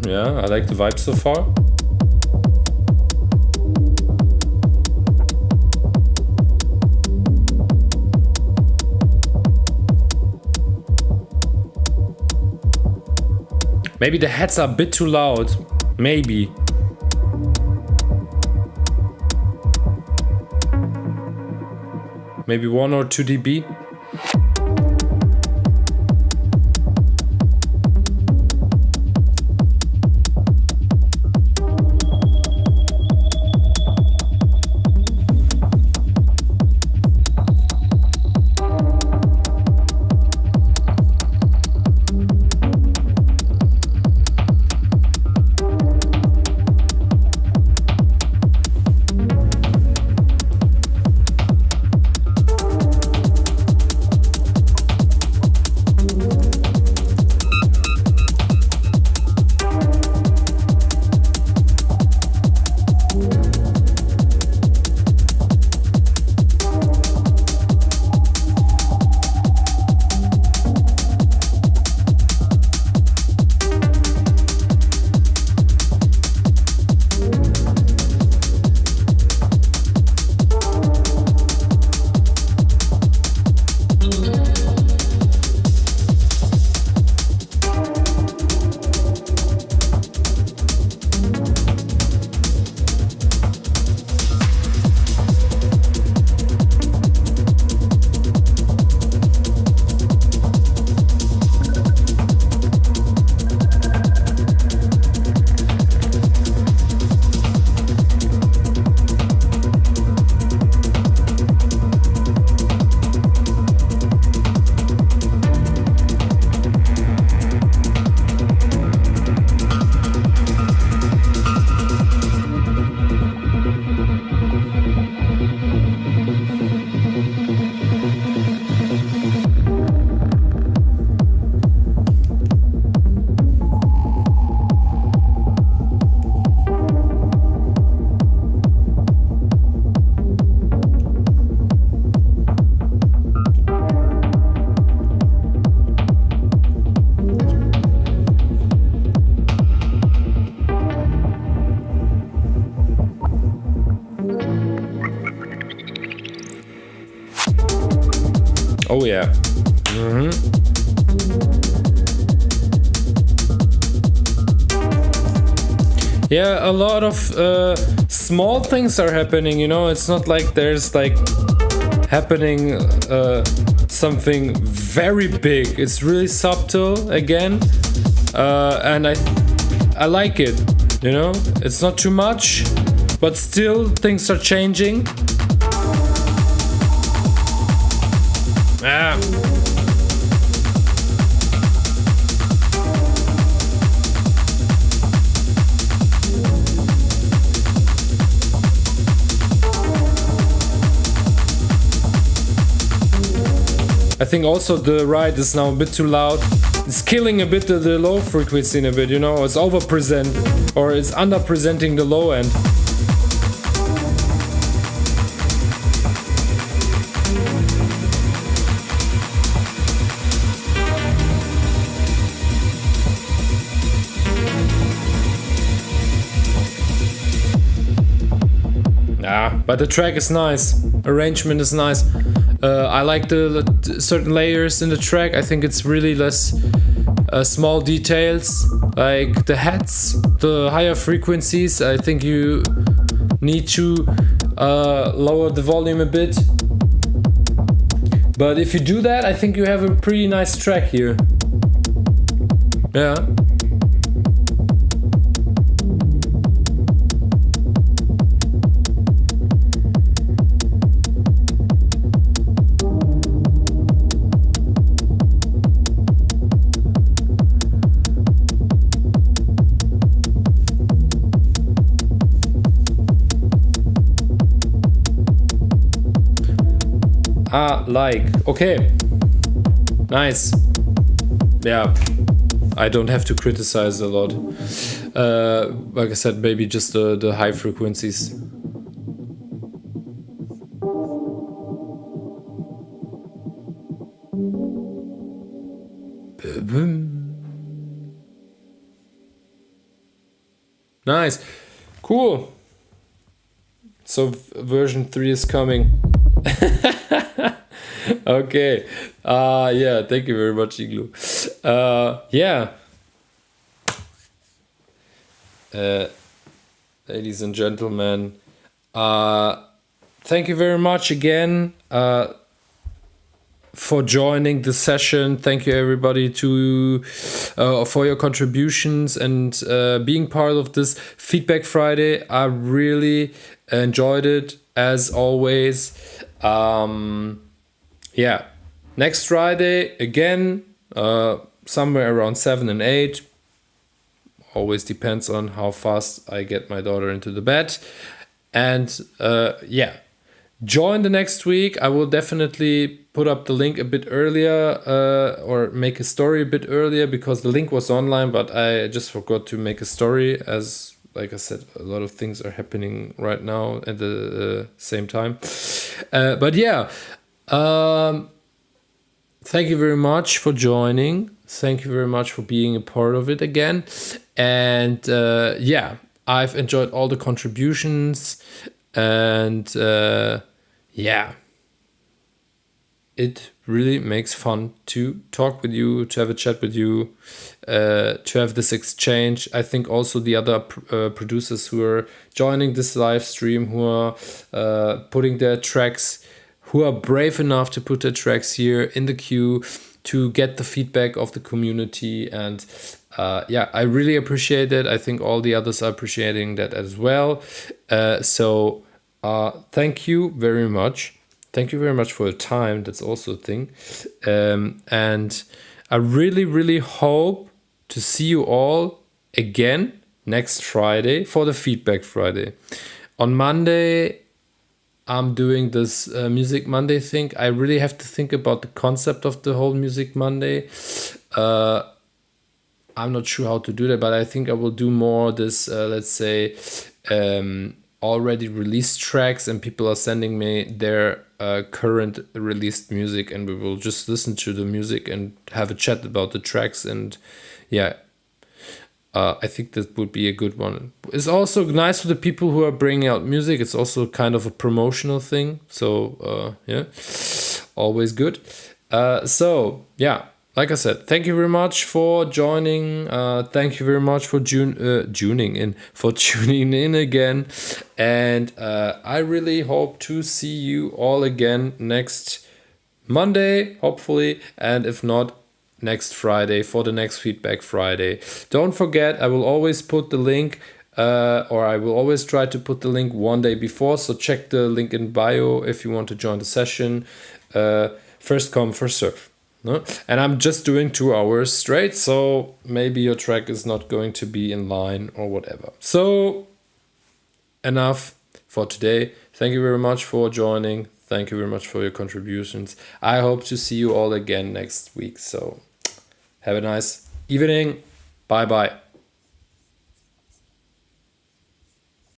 B: Yeah, I like the vibe so far. Maybe the heads are a bit too loud. Maybe. Maybe 1 or 2 dB. yeah. Yeah, a lot of small things are happening, you know. It's not like there's like happening something very big. It's really subtle again, and I like it, you know. It's not too much, but still things are changing. Ah. I think also the ride is now a bit too loud. It's killing a bit the low frequency in a bit, you know. It's over present or it's under presenting the low end. But the track is nice, arrangement is nice. I like the certain layers in the track. I think it's really less small details, like the heads, the higher frequencies. I think you need to lower the volume a bit. But if you do that, I think you have a pretty nice track here. Yeah. Okay, nice. Yeah, I don't have to criticize a lot. Like I said, maybe just the high frequencies. Nice, cool. So version 3 is coming. Okay. Yeah, thank you very much, Igloo. Yeah. Ladies and gentlemen, thank you very much again for joining the session. Thank you everybody for your contributions and being part of this Feedback Friday. I really enjoyed it as always. Yeah, next Friday again, somewhere around 7 and 8. Always depends on how fast I get my daughter into the bed. And yeah, join the next week. I will definitely put up the link a bit earlier or make a story a bit earlier because the link was online, but I just forgot to make a story as, like I said, a lot of things are happening right now at the same time. But yeah, thank you very much for joining. Thank you very much for being a part of it again. And yeah, I've enjoyed all the contributions. And yeah, it really makes fun to talk with you, to have a chat with you, to have this exchange. I think also the other producers who are joining this live stream, who are putting their tracks, who are brave enough to put their tracks here in the queue to get the feedback of the community. And yeah, I really appreciate it. I think all the others are appreciating that as well. So thank you very much. Thank you very much for your time. That's also a thing. And I really, really hope to see you all again next Friday for the Feedback Friday. On Monday, I'm doing this Music Monday thing. I really have to think about the concept of the whole Music Monday. I'm not sure how to do that, but I think I will do more this, let's say, already released tracks, and people are sending me their current released music, and we will just listen to the music and have a chat about the tracks. And yeah, I think that would be a good one. It's also nice for the people who are bringing out music. It's also kind of a promotional thing. So yeah, always good. So yeah, like I said, thank you very much for joining. Thank you very much for tuning in again, and I really hope to see you all again next Monday, hopefully, and if not, next Friday for the next Feedback Friday. Don't forget, I will always put the link. Or I will always try to put the link one day before, so check the link in bio if you want to join the session. First come, first serve. No? And I'm just doing 2 hours straight, so maybe your track is not going to be in line or whatever. So, enough for today. Thank you very much for joining. Thank you very much for your contributions. I hope to see you all again next week. So, have a nice evening. Bye bye.